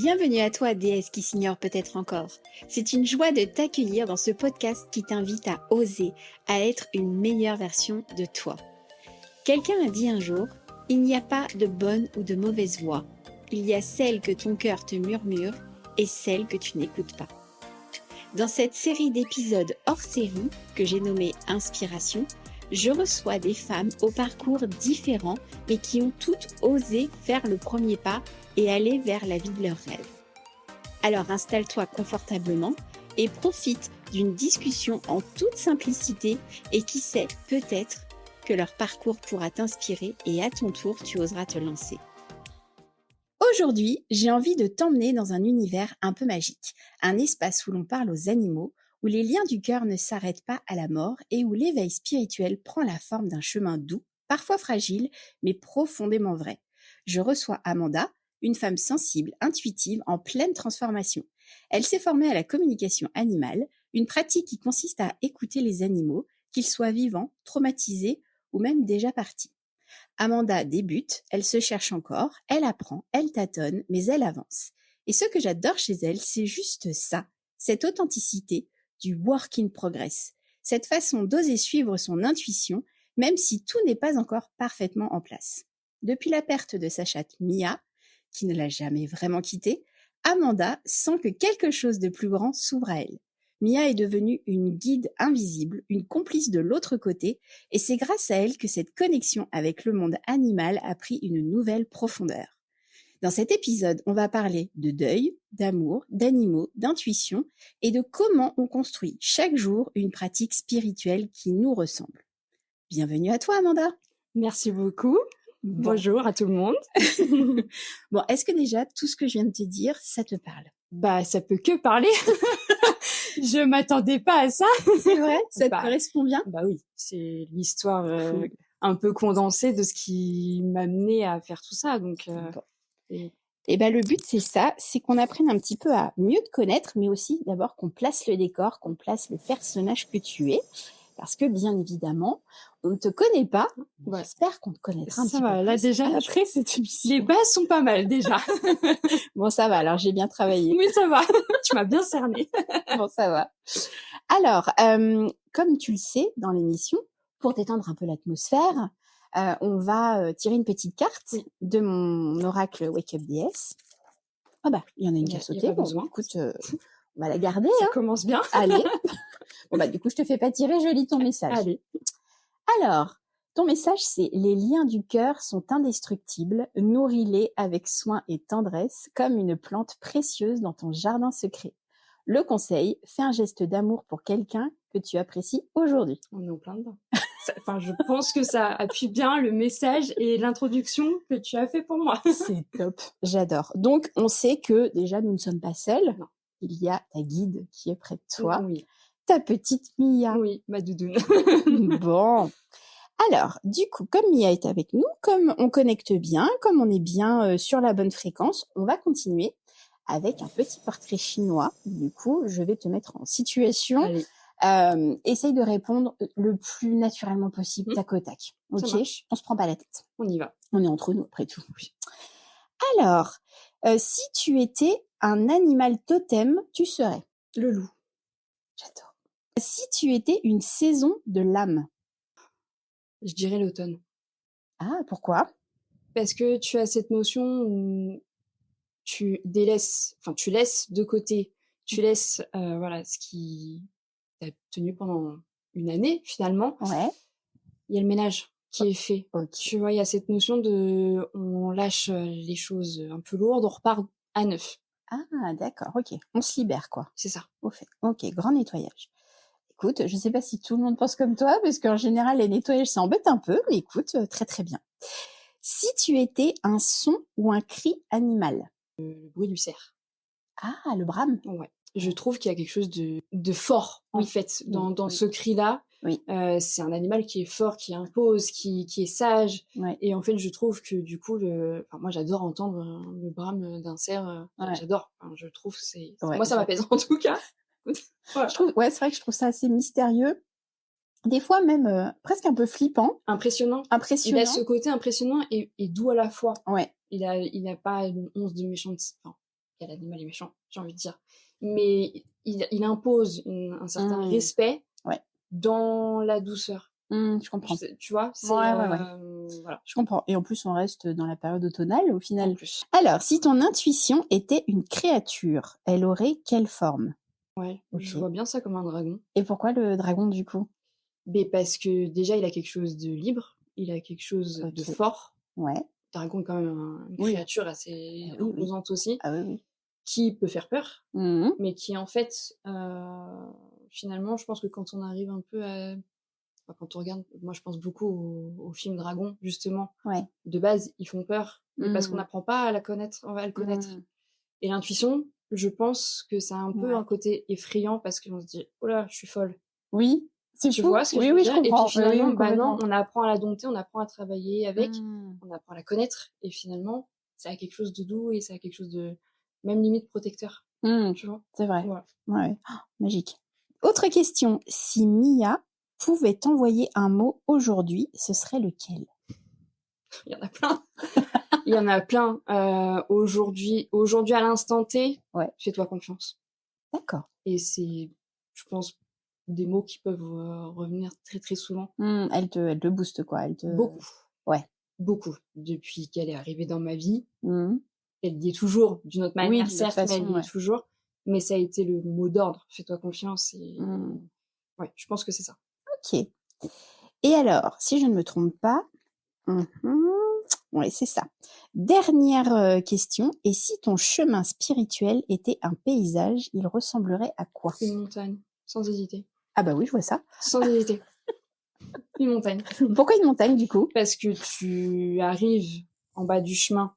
Bienvenue à toi, déesse qui s'ignore peut-être encore. C'est une joie de t'accueillir dans ce podcast qui t'invite à oser, à être une meilleure version de toi. Quelqu'un a dit un jour, il n'y a pas de bonne ou de mauvaise voix. Il y a celle que ton cœur te murmure et celle que tu n'écoutes pas. Dans cette série d'épisodes hors série, que j'ai nommée Inspiration, je reçois des femmes au parcours différent mais qui ont toutes osé faire le premier pas et aller vers la vie de leurs rêves. Alors installe-toi confortablement et profite d'une discussion en toute simplicité et qui sait, peut-être que leur parcours pourra t'inspirer et à ton tour, tu oseras te lancer. Aujourd'hui, j'ai envie de t'emmener dans un univers un peu magique, un espace où l'on parle aux animaux, où les liens du cœur ne s'arrêtent pas à la mort et où l'éveil spirituel prend la forme d'un chemin doux, parfois fragile, mais profondément vrai. Je reçois Amanda, une femme sensible, intuitive, en pleine transformation. Elle s'est formée à la communication animale, une pratique qui consiste à écouter les animaux, qu'ils soient vivants, traumatisés ou même déjà partis. Amanda débute, elle se cherche encore, elle apprend, elle tâtonne, mais elle avance. Et ce que j'adore chez elle, c'est juste ça, cette authenticité du work in progress, cette façon d'oser suivre son intuition, même si tout n'est pas encore parfaitement en place. Depuis la perte de sa chatte Mia, qui ne l'a jamais vraiment quittée, Amanda sent que quelque chose de plus grand s'ouvre à elle. Mia est devenue une guide invisible, une complice de l'autre côté, et c'est grâce à elle que cette connexion avec le monde animal a pris une nouvelle profondeur. Dans cet épisode, on va parler de deuil, d'amour, d'animaux, d'intuition et de comment on construit chaque jour une pratique spirituelle qui nous ressemble. Bienvenue à toi, Amanda. Merci beaucoup. Bon. Bonjour à tout le monde. Bon, est-ce que déjà, tout ce que je viens de te dire, ça te parle? Bah, ça peut que parler. Je m'attendais pas à ça. C'est vrai? Ça te correspond bien? Bah oui, c'est l'histoire Cool. un peu condensée de ce qui m'a mené à faire tout ça. Donc, Bon. Et ben le but, c'est ça, c'est qu'on apprenne un petit peu à mieux te connaître, mais aussi d'abord qu'on place le décor, qu'on place le personnage que tu es. Parce que, bien évidemment, on ne te connaît pas. Ouais. J'espère qu'on te connaîtra un ça petit va, peu là plus déjà, après cette émission. les bases sont pas mal déjà. Bon, ça va, alors j'ai bien travaillé. Oui, ça va. Tu m'as bien cerné. Bon, ça va. Alors, comme tu le sais dans l'émission, pour détendre un peu l'atmosphère, on va tirer une petite carte de mon oracle Wake Up DS. Ah bah, il y en a une qui a sauté. Bon, écoute, on va la garder. Ça commence bien. Allez. Bon bah, du coup, je te fais pas tirer, je lis ton message. Allez. Alors, ton message, c'est « Les liens du cœur sont indestructibles, nourris-les avec soin et tendresse, comme une plante précieuse dans ton jardin secret. Le conseil, fais un geste d'amour pour quelqu'un que tu apprécies aujourd'hui. » On est en plein dedans. Enfin, je pense que ça appuie bien le message et l'introduction que tu as fait pour moi. C'est top, j'adore. Donc, on sait que déjà, nous ne sommes pas seuls. Non. Il y a ta guide qui est près de toi, Oui. ta petite Mia. Oui, ma doudoune. Bon. Alors, du coup, comme Mia est avec nous, comme on connecte bien, comme on est bien sur la bonne fréquence, on va continuer avec un petit portrait chinois. Du coup, je vais te mettre en situation. Allez. Essaye de répondre le plus naturellement possible, tac au tac. Ok, on se prend pas la tête. On y va. On est entre nous, après tout. Oui. Alors, si tu étais un animal totem, tu serais? Le loup. J'adore. Si tu étais une saison de l'âme? Je dirais l'automne. Ah, pourquoi? Parce que tu as cette notion où tu laisses de côté, tu laisses voilà ce qui t'a tenu pendant une année finalement. Ouais. Il y a le ménage qui est fait. Okay. Tu vois, il y a cette notion de on lâche les choses un peu lourdes, on repart à neuf. Ah, d'accord, ok. On se libère, quoi. C'est ça. Au fait. Ok, grand nettoyage. Écoute, je sais pas si tout le monde pense comme toi, parce qu'en général, les nettoyages, ça embête un peu, mais écoute, très très bien. Si tu étais un son ou un cri animal? Le bruit du cerf. Ah, le brame. Ouais. Je trouve qu'il y a quelque chose de fort, en fait, dans ce cri-là. Oui. C'est un animal qui est fort, qui impose, qui est sage. Ouais. Et en fait, je trouve que du coup, moi, j'adore entendre le brame d'un cerf. Ouais. J'adore. Enfin, je trouve que c'est... Ouais, moi, ça m'apaise, en tout cas. Voilà. C'est vrai que je trouve ça assez mystérieux. Des fois même presque un peu flippant. Impressionnant. Il a ce côté impressionnant et doux à la fois. Ouais. Il a pas une once de méchanceté. Enfin, quel animal est méchant, j'ai envie de dire. Mais il impose un certain respect Ouais. dans la douceur. Je comprends. Tu vois, c'est Ouais. voilà. Je comprends. Et en plus, on reste dans la période automnale au final. En plus. Alors, si ton intuition était une créature, elle aurait quelle forme? Ouais, je Ok. vois bien ça comme un dragon. Et pourquoi le dragon du coup? Mais parce que déjà, il a quelque chose de libre, il a quelque chose de Ok. fort. Ouais. Le dragon est quand même une Oui. créature assez Oui. imposante aussi, Ah oui. qui peut faire peur, Mhm. mais qui en fait, finalement, je pense que quand on arrive un peu à... Enfin, quand on regarde, moi je pense beaucoup aux films Dragon, justement. Ouais. De base, ils font peur, mais parce qu'on Mhm. n'apprend pas à la connaître, on va le connaître. Mhm. Et l'intuition, je pense que ça a un peu Ouais. un côté effrayant parce qu'on se dit, oh là, je suis folle. Oui, c'est Tu fou. vois ce que je Oui, veux oui, je dire? Et puis comprends. Oui, finalement, bah non, complètement. on apprend à la dompter, on apprend à travailler avec, Mhm. on apprend à la connaître, et finalement, ça a quelque chose de doux et ça a quelque chose de même limite protecteur. Mhm. Tu vois? C'est vrai. Voilà. Ouais. Oh, magique. Autre question. Si Mia pouvait t'envoyer un mot aujourd'hui, ce serait lequel? Il y en a plein. Il y en a plein. Aujourd'hui, à l'instant T, Ouais. fais-toi confiance. D'accord. Et c'est, je pense, des mots qui peuvent revenir très très souvent. Elle te booste, quoi. Elle te... Beaucoup. Ouais. Beaucoup. Depuis qu'elle est arrivée dans ma vie. Mhm. Elle dit toujours, d'une autre Oui, manière, d'une autre certes, mais elle façon, dit ouais. toujours. Mais ça a été le mot d'ordre. Fais-toi confiance. Et ouais, je pense que c'est ça. Ok. Et alors, si je ne me trompe pas, ouais, c'est ça. Dernière question. Et si ton chemin spirituel était un paysage, il ressemblerait à quoi? Une montagne, sans hésiter. Ah bah oui, je vois ça. Sans hésiter. Une montagne. Pourquoi une montagne du coup? Parce que tu arrives en bas du chemin,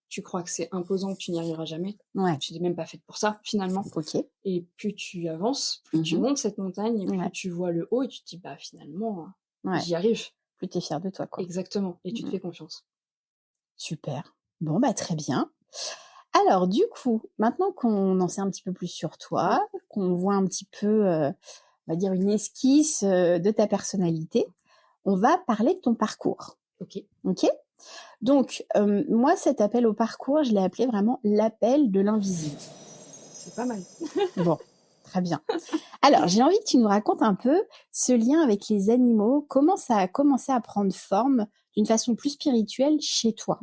tu crois que c'est imposant, que tu n'y arriveras jamais. Ouais. Tu n'es même pas faite pour ça, finalement. Ok. Et plus tu avances, plus tu montes cette montagne, et plus tu vois le haut, et tu te dis, bah finalement, j'y arrive. Plus t'es fière de toi, quoi. Exactement. Et tu te fais confiance. Super. Bon, bah très bien. Alors, du coup, maintenant qu'on en sait un petit peu plus sur toi, qu'on voit un petit peu, on va dire, une esquisse de ta personnalité, on va parler de ton parcours. Ok. Ok? Donc, moi, cet appel au parcours, je l'ai appelé vraiment l'appel de l'invisible. C'est pas mal. Bon, très bien. Alors, j'ai envie que tu nous racontes un peu ce lien avec les animaux, comment ça a commencé à prendre forme d'une façon plus spirituelle chez toi.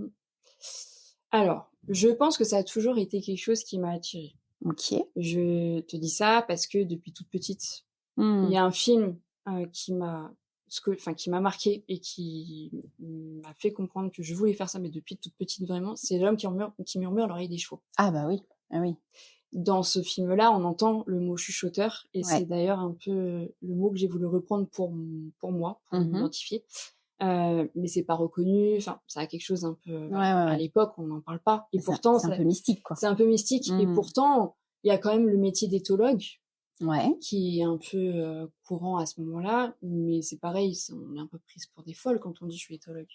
Alors, je pense que ça a toujours été quelque chose qui m'a attirée. Ok. Je te dis ça parce que depuis toute petite, il y a un film qui m'a marqué et qui m'a fait comprendre que je voulais faire ça, mais depuis toute petite vraiment, c'est L'homme qui murmure à l'oreille des chevaux. Ah bah oui, ah oui. Dans ce film-là, on entend le mot chuchoteur, et c'est d'ailleurs un peu le mot que j'ai voulu reprendre pour moi, pour m'identifier. Mais c'est pas reconnu, enfin, ça a quelque chose un peu... À l'époque, on n'en parle pas. Et pourtant, c'est un peu mystique, quoi. C'est un peu mystique. Et pourtant, il y a quand même le métier d'éthologue, qui est un peu courant à ce moment-là. Mais c'est pareil, on est un peu prise pour des folles quand on dit je suis éthologue.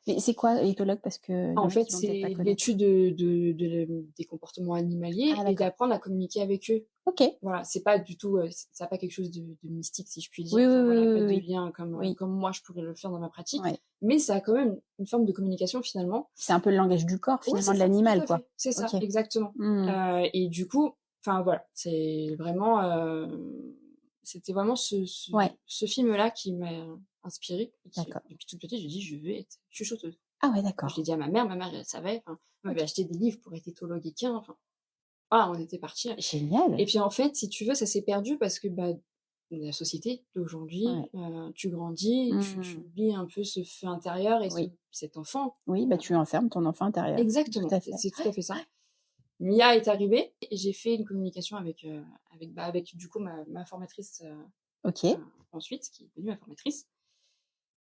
Mais c'est quoi éthologue? Parce que En fait, c'est l'étude des comportements animaliers et d'apprendre à communiquer avec eux. Ok. Voilà, c'est pas du tout, ça n'a pas quelque chose de mystique, si je puis dire. Oui, Enfin, oui, voilà, oui, pas oui, de lien comme moi je pourrais le faire dans ma pratique. Ouais. Mais ça a quand même une forme de communication finalement. C'est un peu le langage du corps finalement de l'animal, quoi. C'est ça, exactement. Et du coup, enfin voilà, c'est vraiment, c'était vraiment ce film-là qui m'a inspirée. Depuis toute petite, j'ai dit je veux être chuchoteuse. Ah ouais, d'accord. Je l'ai dit à ma mère elle savait. Enfin, elle m'avait acheté des livres pour être éthologue équin. Enfin, voilà, on était partis. Génial. Et puis en fait, si tu veux, ça s'est perdu parce que la société d'aujourd'hui, tu grandis, tu oublies un peu ce feu intérieur et cet enfant. Oui, bah tu enfermes ton enfant intérieur. Exactement, c'est tout à fait ça. Mia est arrivée et j'ai fait une communication avec du coup ma formatrice ensuite, qui est devenue ma formatrice.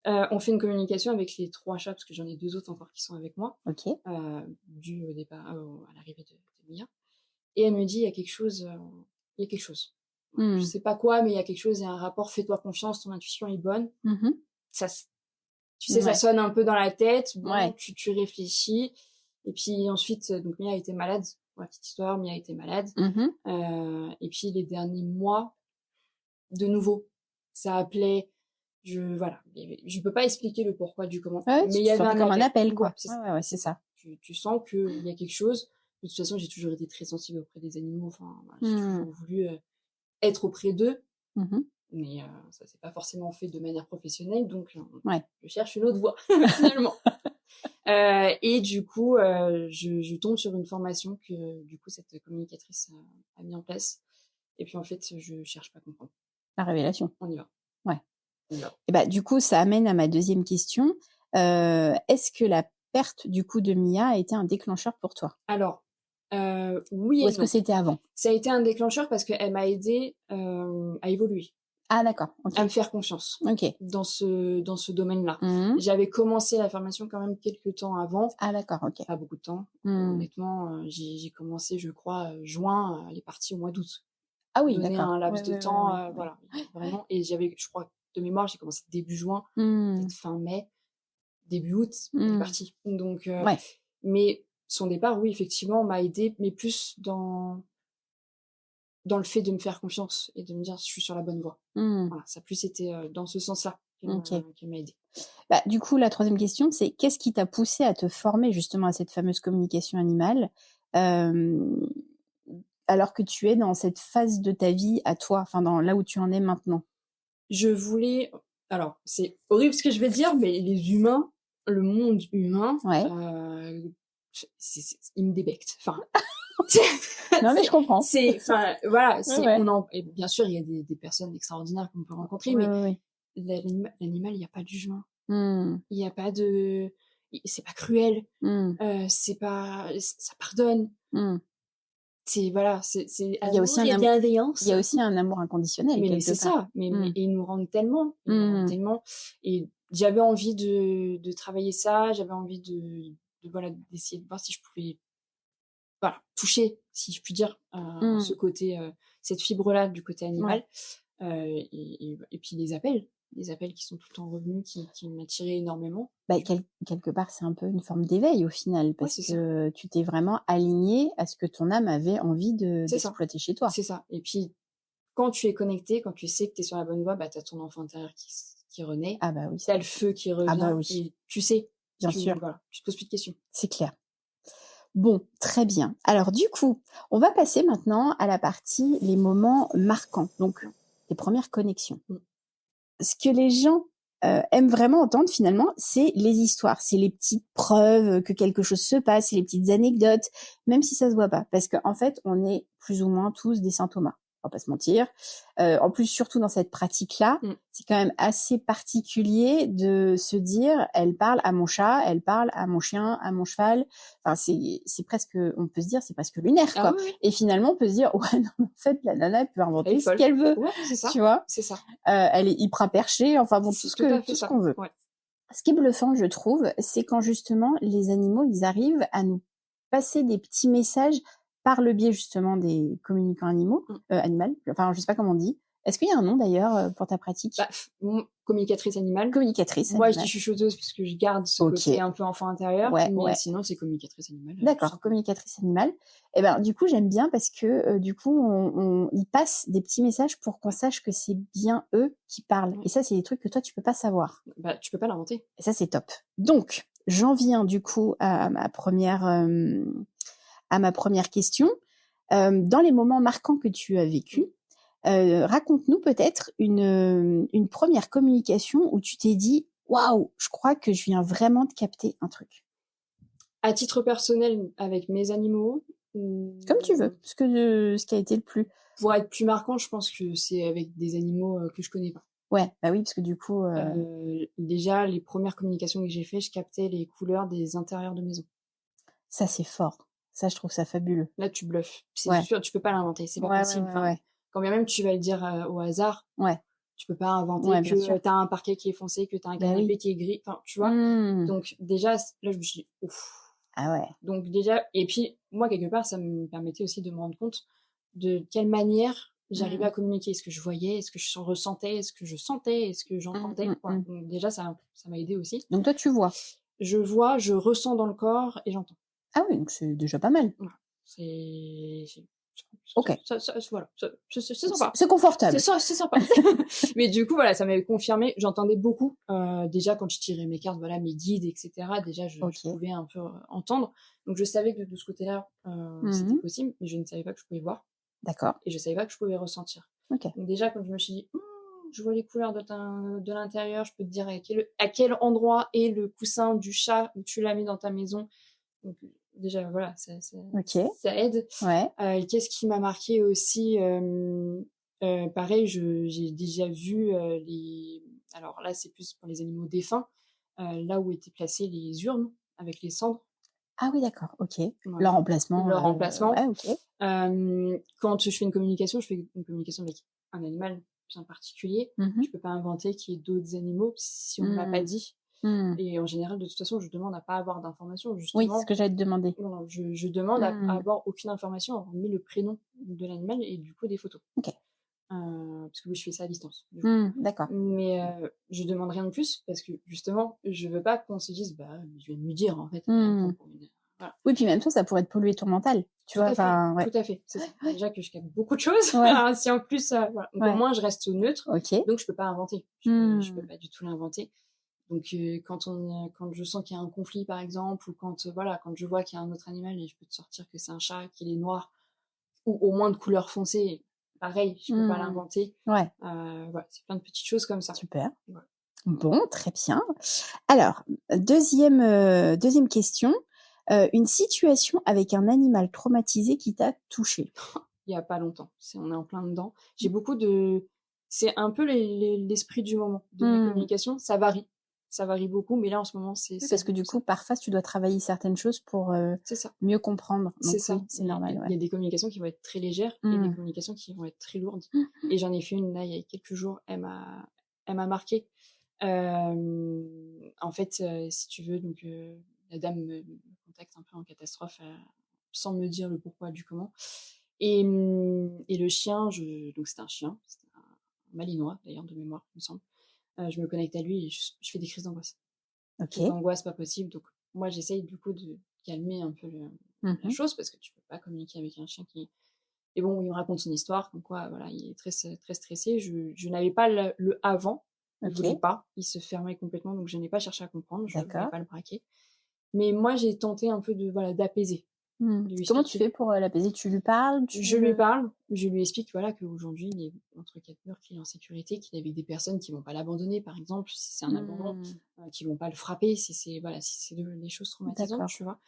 On fait une communication avec les 3 chats, parce que j'en ai 2 autres encore qui sont avec moi, dû au départ, à l'arrivée de Mia. Et elle me dit, il y a quelque chose. Je sais pas quoi, mais il y a quelque chose, il y a un rapport, fais-toi confiance, ton intuition est bonne. Ça, tu sais, ça sonne un peu dans la tête, tu réfléchis. Et puis ensuite, donc Mia a été malade, pour la petite histoire, Mia a été malade. Et puis les derniers mois, de nouveau, ça appelait... je peux pas expliquer le pourquoi du comment, mais il y avait comme un appel, quoi. C'est ça. Tu sens qu'il y a quelque chose, de toute façon, j'ai toujours été très sensible auprès des animaux. Enfin, voilà, j'ai Mmh. toujours voulu être auprès d'eux, Mmh. mais ça s'est pas forcément fait de manière professionnelle, donc Ouais. je cherche une autre voie finalement. Et du coup, je tombe sur une formation que du coup cette communicatrice a mis en place. Et puis en fait, je cherche pas à comprendre. La révélation. On y va. Ouais. On y va. Et bah, du coup, ça amène à ma deuxième question. Est-ce que la perte du coup de Mia a été un déclencheur pour toi? Alors, oui Ou et est-ce que non. c'était avant? Ça a été un déclencheur parce qu'elle m'a aidée à évoluer, Ah d'accord, OK. à me faire confiance OK. dans ce domaine-là. Mmh. J'avais commencé la formation quand même quelques temps avant, Ah d'accord, OK. pas beaucoup de temps. Mmh. Honnêtement, j'ai commencé, je crois, juin, elle est partie au mois d'août. Ah oui, Donner d'accord. un Ouais, laps de ouais, ouais, temps, ouais, ouais. voilà, vraiment. Et j'avais, je crois, de mémoire, j'ai commencé début juin, Mmh. peut-être fin mai, début août, elle est Mmh. partie. Donc, Ouais. mais son départ, oui, effectivement, m'a aidée, mais plus dans le fait de me faire confiance et de me dire: «Je suis sur la bonne voie». Mmh. Voilà, ça a plus été, dans ce sens-là OK. qu'elle m'a aidée. Bah, du coup, la troisième question, c'est qu'est-ce qui t'a poussé à te former justement à cette fameuse communication animale, hem, alors que tu es dans cette phase de ta vie à toi, enfin dans là où tu en es maintenant? Je voulais Alors, c'est horrible ce que je vais dire, mais les humains, le monde humain, Ouais. ils me débectent. Enfin, Non, mais je comprends. enfin, voilà, Ouais, ouais. et bien sûr, il y a des personnes extraordinaires qu'on peut rencontrer, Ouais, mais ouais, ouais. l'animal, il y a pas de jugement. Mmh. Il y a pas de c'est pas cruel, Mmh. c'est pas ça pardonne. Mmh. C'est voilà, c'est Il y a aussi amour un et am il bienveillance. y a aussi un amour inconditionnel Mais quelque c'est part. ça, mais Mmh. ils nous rendent Mmh. tellement. Et j'avais envie de travailler ça, j'avais envie voilà, d'essayer de voir si je pouvais, voilà, toucher, si je puis dire, ce Mmh. côté, cette fibre-là du côté Ouais. animal. Et puis les appels qui sont tout le temps revenus, qui m'attiraient énormément. Bah, quelque part, c'est un peu une forme d'éveil au final Ouais, parce c'est ça, que tu t'es vraiment aligné à ce que ton âme avait envie c'est ça, d'exploiter chez toi. c'est ça. Et puis quand tu es connecté, quand tu sais que tu es sur la bonne voie, bah, tu as ton enfant intérieur qui renaît, Ah bah oui, tu as ça le feu qui ah revient bah oui, et tu sais, bien sûr, voilà, tu te poses plus de questions. c'est clair. Bon, très bien. Alors du coup, on va passer maintenant à la partie les moments marquants, donc les premières connexions. Mmh. Ce que les gens, aiment vraiment entendre finalement, c'est les histoires, c'est les petites preuves, que quelque chose se passe, c'est les petites anecdotes, même si ça se voit pas. Parce qu'en fait, on est plus ou moins tous des saint Thomas, on va pas se mentir. En plus, surtout dans cette pratique-là, Mmh. c'est quand même assez particulier de se dire: «Elle parle à mon chat, elle parle à mon chien, à mon cheval». Enfin, c'est presque on peut se dire, c'est presque lunaire, Ah quoi. oui, oui, Et finalement, on peut se dire: «Ouais, non, mais en fait, la nana, elle peut elle est inventer ce folle. qu'elle veut», Ouais, c'est ça, tu vois? c'est ça. Elle est hyper perchée, enfin bon, C'est tout à fait tout ce ça, qu'on veut. ouais. Ce qui est bluffant, je trouve, c'est quand justement les animaux, ils arrivent à nous passer des petits messages par le biais justement des communicants animaux, Mmh. animal, enfin je sais pas comment on dit. Est-ce qu'il y a un nom d'ailleurs pour ta pratique? Bah, communicatrice animale. Communicatrice Moi, je dis animale. chuchoteuse parce que je garde ce côté OK. un peu enfant intérieur, Ouais, mais ouais. sinon c'est communicatrice animale, tout D'accord, simplement. communicatrice animale. Et ben, du coup, j'aime bien parce que, du coup, ils passent des petits messages pour qu'on Ouais, sache que c'est bien eux qui parlent. ouais. Et ça, c'est des trucs que toi, tu peux pas savoir. Bah, tu peux pas l'inventer. Et ça, c'est top. Donc, j'en viens du coup à ma première question. Dans les moments marquants que tu as Mmh. vécus, raconte-nous peut-être une première communication où tu t'es dit: «Waouh, je crois que je viens vraiment de capter un truc». À titre personnel, avec mes animaux, Comme tu veux, ce qui a été le plus pour être plus marquant, je pense que c'est avec des animaux, que je connais pas. ouais, bah oui, parce que du coup, Déjà, les premières communications que j'ai fait, je captais les couleurs des intérieurs de maison. ça, c'est fort. Ça, je trouve ça fabuleux. Là, tu bluffes. C'est Ouais. sûr, tu peux pas l'inventer, c'est pas Ouais, ouais, possible. ouais, Enfin, ouais. quand bien même tu vas le dire, au hasard, Ouais, tu peux pas inventer ouais, bien que, sûr. tu as un parquet qui est foncé, que tu as un Bah oui. canapé qui est gris, enfin, tu vois? Mmh. Donc déjà, là, je me suis dit: «Ouf». Ah ouais. Donc déjà, et puis moi, quelque part, ça me permettait aussi de me rendre compte de quelle manière j'arrivais Mmh. à communiquer. Est-ce que je voyais? Est-ce que je ressentais? Est-ce que je sentais? Est-ce que Mmh, j'entendais? mmh, Voilà, mmh. donc déjà ça m'a aidée aussi. Donc toi, tu vois? Je vois, je ressens dans le corps et j'entends. Ah oui, donc c'est déjà pas mal. Voilà, c'est OK. Voilà, c'est sympa. C'est confortable. C'est sympa. Mais du coup, voilà, ça m'avait confirmé. J'entendais beaucoup. Déjà, quand je tirais mes cartes, voilà, mes guides, etc. Déjà, je OK. pouvais un peu entendre. Donc, je savais que de ce côté-là, c'était Mmh. possible, mais je ne savais pas que je pouvais voir D'accord. et je savais pas que je pouvais ressentir. OK. Donc, déjà, quand je me suis dit, je vois les couleurs de l'intérieur, je peux te dire à quel endroit est le coussin du chat où tu l'as mis dans ta maison. Donc, déjà, voilà, OK. ça aide. Ouais. Qu'est-ce qui m'a marqué aussi pareil, j'ai déjà vu les. Alors là, c'est plus pour les animaux défunts, là où étaient placées les urnes avec les cendres. Ah oui, d'accord. OK. Voilà. Leur emplacement, Leur emplacement. ouais, OK. Quand je fais une communication, je fais une communication avec un animal bien particulier. Mmh. Je peux pas inventer qu'il y ait d'autres animaux si on ne m'a pas dit. Mmh. Et en général, de toute façon, je demande à pas avoir d'informations. Oui, c'est ce Justement, que j'allais te demander. voilà, je demande à Mmh. avoir aucune information, hormis le prénom de l'animal et du coup des photos. OK. Parce que oui, je fais ça à distance. D'accord. Mais je demande rien de plus parce que justement, je veux pas qu'on se dise, bah, je vais lui dire en fait. Mmh. Voilà. Oui, puis même toi, ça pourrait te polluer ton mental, tu vois? Enfin, ouais. Tout à fait. C'est ça. Déjà que je capte beaucoup de choses. Ouais. Si en plus, voilà. Donc au Ouais. moins, je reste neutre. OK. Donc je peux pas inventer. Je peux pas du tout l'inventer. Donc quand je sens qu'il y a un conflit par exemple, ou quand voilà, quand je vois qu'il y a un autre animal et je peux te sortir que c'est un chat, qu'il est noir, ou au moins de couleur foncée, pareil, je peux pas l'inventer. Ouais. Voilà, c'est plein de petites choses comme ça. Super. Ouais. Bon, très bien. Alors, deuxième question. Une situation avec un animal traumatisé qui t'a touchée? Il y a pas longtemps, on est en plein dedans. J'ai beaucoup de c'est un peu l'esprit du moment de mes communications, ça varie beaucoup, mais là en ce moment c'est Oui, parce que du coup, parfois, tu dois travailler certaines choses pour c'est ça. mieux comprendre. Donc C'est ça. oui, c'est normal. Il y a des communications qui vont être très légères et des communications qui vont être très lourdes. Et j'en ai fait une là il y a quelques jours, elle m'a marquée. En fait, si tu veux, donc la dame me contacte un peu en catastrophe sans me dire le pourquoi du comment. Et le chien, donc c'était un chien, c'était un malinois d'ailleurs de mémoire, il me semble. Je me connecte à lui et je fais des crises d'angoisse. OK. Crises d'angoisse pas possible. Donc moi j'essaye du coup de calmer un peu la chose parce que tu peux pas communiquer avec un chien qui. Et bon, il me raconte son histoire, comme quoi voilà, il est très très stressé. Je n'avais pas le avant. Il voulait pas, il se fermait complètement, donc je n'ai pas cherché à comprendre, je ne voulais pas le braquer. Mais moi, j'ai tenté un peu d'apaiser. Comment tu fais pour l'apaiser? Tu lui parles? Je lui parle, je lui explique voilà, qu'aujourd'hui, il est entre quatre murs, qu'il est en sécurité, qu'il est avec des personnes qui vont pas l'abandonner, par exemple, si c'est un abandon, qui vont pas le frapper, si c'est des choses traumatisantes, tu vois.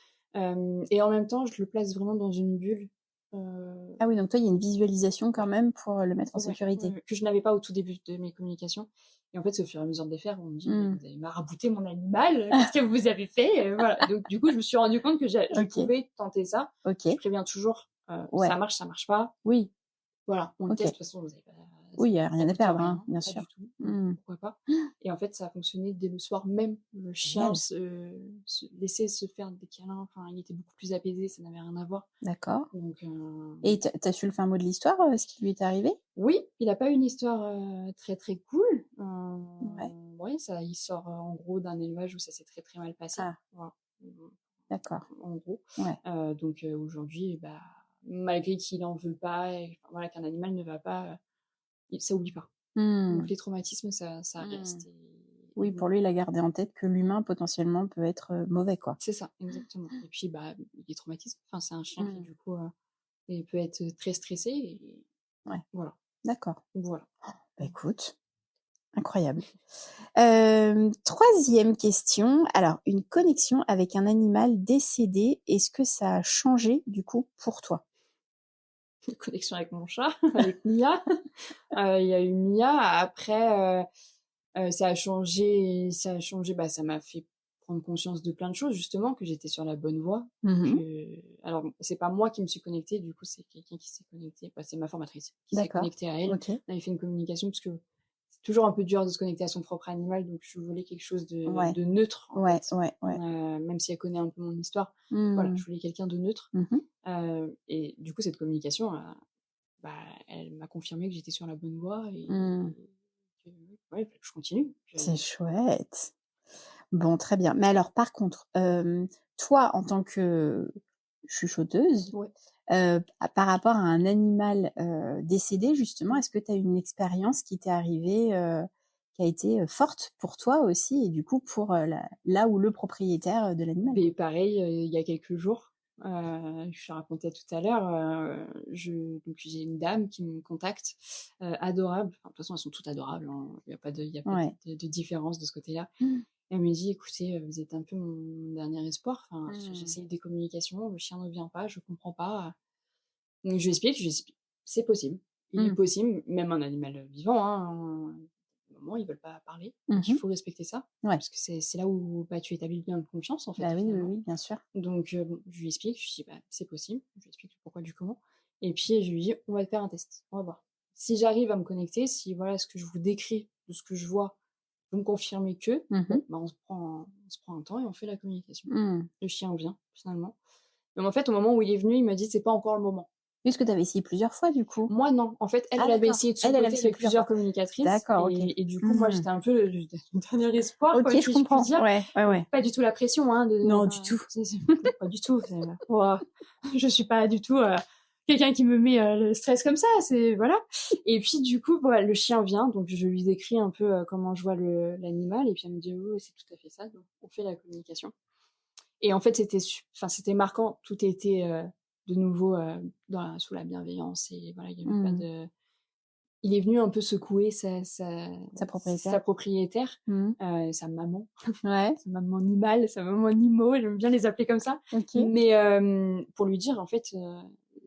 Et en même temps, je le place vraiment dans une bulle. Ah oui, donc toi, il y a une visualisation quand même pour le mettre en sécurité. Que je n'avais pas au tout début de mes communications. Et en fait, c'est au fur et à mesure des faits, on me dit, vous avez marabouté mon animal, qu'est-ce que vous avez fait? Voilà. Donc, du coup, je me suis rendu compte que je pouvais tenter ça. Je préviens toujours, ça marche pas. Oui. Voilà, on le teste, de toute façon, vous avez pas. Oui, il n'y a rien à perdre, hein, bien pas sûr. Du tout. Pourquoi pas? Et en fait, ça a fonctionné dès le soir même. Le chien se laissait se faire des câlins. Enfin, il était beaucoup plus apaisé, ça n'avait rien à voir. D'accord. Donc, et t'as su le fin mot de l'histoire, ce qui lui est arrivé? Oui, il n'a pas eu une histoire très très cool. Ouais. Ça, il sort en gros d'un élevage où ça s'est très très mal passé. Ah. Voilà. D'accord. En gros. Ouais. Donc aujourd'hui, bah, malgré qu'il n'en veut pas, voilà, qu'un animal ne va pas, ça oublie pas. Donc les traumatismes, ça reste. Oui, pour lui, il a gardé en tête que l'humain potentiellement peut être mauvais, quoi. C'est ça, exactement. Et puis, bah, les traumatismes. Enfin, c'est un chien qui du coup il peut être très stressé. Et. Ouais. Voilà. D'accord. Voilà. Bah, écoute, incroyable. Troisième question. Alors, une connexion avec un animal décédé, est-ce que ça a changé du coup pour toi? Une connexion avec mon chat, avec Mia. Il y a eu Mia. Après, ça a changé. Bah, ça m'a fait prendre conscience de plein de choses, justement, que j'étais sur la bonne voie. Alors, c'est pas moi qui me suis connectée, du coup, c'est quelqu'un qui s'est connecté. Bah, c'est ma formatrice qui s'est connectée à elle. Okay. On avait fait une communication parce que c'est toujours un peu dur de se connecter à son propre animal, donc je voulais quelque chose de neutre. En fait. Même si elle connaît un peu mon histoire, voilà, je voulais quelqu'un de neutre. Et du coup, cette communication, bah, elle m'a confirmé que j'étais sur la bonne voie et que je continue. C'est chouette. Bon, très bien. Mais alors, par contre, toi, en tant que chuchoteuse. Ouais. Par rapport à un animal, décédé justement, est-ce que tu as une expérience qui t'est arrivée, qui a été, forte pour toi aussi et du coup pour, la ou le propriétaire, de l'animal? Beh, pareil, il y a quelques jours, je te racontais tout à l'heure, j'ai une dame qui me contacte, adorable. Enfin, de toute façon, elles sont toutes adorables, hein, il y a pas Ouais. de différence de ce côté-là. Mmh. Elle me dit: «Écoutez, vous êtes un peu mon dernier espoir. Enfin, Mmh. j'essaye des communications, le chien ne vient pas, je comprends pas». Donc je lui explique: «C'est possible. Il est Mmh. possible, même un animal, vivant, hein, à un moment, ils veulent pas parler, donc il Mmh. faut respecter ça, Ouais. parce que c'est là où, bah, tu établis le lien de confiance, en fait, Bah, oui, oui, finalement». oui, bien sûr. Donc bon, je lui explique, je lui dis: «Bah, c'est possible». Je lui explique le pourquoi du comment et puis je lui dis: «On va faire un test, on va voir. Si j'arrive à me connecter, si voilà, ce que je vous décris, de ce que je vois, vous me confirmez que, Mmh. bon, bah, on se prend un temps et on fait la communication». Mmh. Le chien vient, finalement. Mais en fait, au moment où il est venu, il m'a dit: «C'est pas encore le moment». Puisque tu avais essayé plusieurs fois du coup? Moi, non. En fait, elle, Ah elle avait d'accord. essayé de son Elle, elle avait côté essayé avec plusieurs plusieurs fois. communicatrices D'accord, OK. et du coup, moi, Mmh. j'étais un peu le dernier espoir, quoi, OK, je si je puis comprends. dire. Ouais, ouais, Donc ouais. pas du tout la pression, hein, de Non, du enfin, tout. c'est pas du tout, waouh, je suis pas du tout, quelqu'un qui me met, le stress comme ça, c'est voilà et puis du coup, voilà, le chien vient, donc je lui décris un peu, comment je vois l'animal et puis elle me dit: «Oui, oui, c'est tout à fait ça», donc on fait la communication et en fait, c'était marquant. Tout était, de nouveau, sous la bienveillance et voilà, il y avait pas Mmh. de il est venu un peu secouer Sa sa propriétaire? propriétaire, Mmh. sa maman, Ouais, sa maman animale, sa maman Nimo, j'aime bien les appeler comme ça. OK. Mais pour lui dire en fait,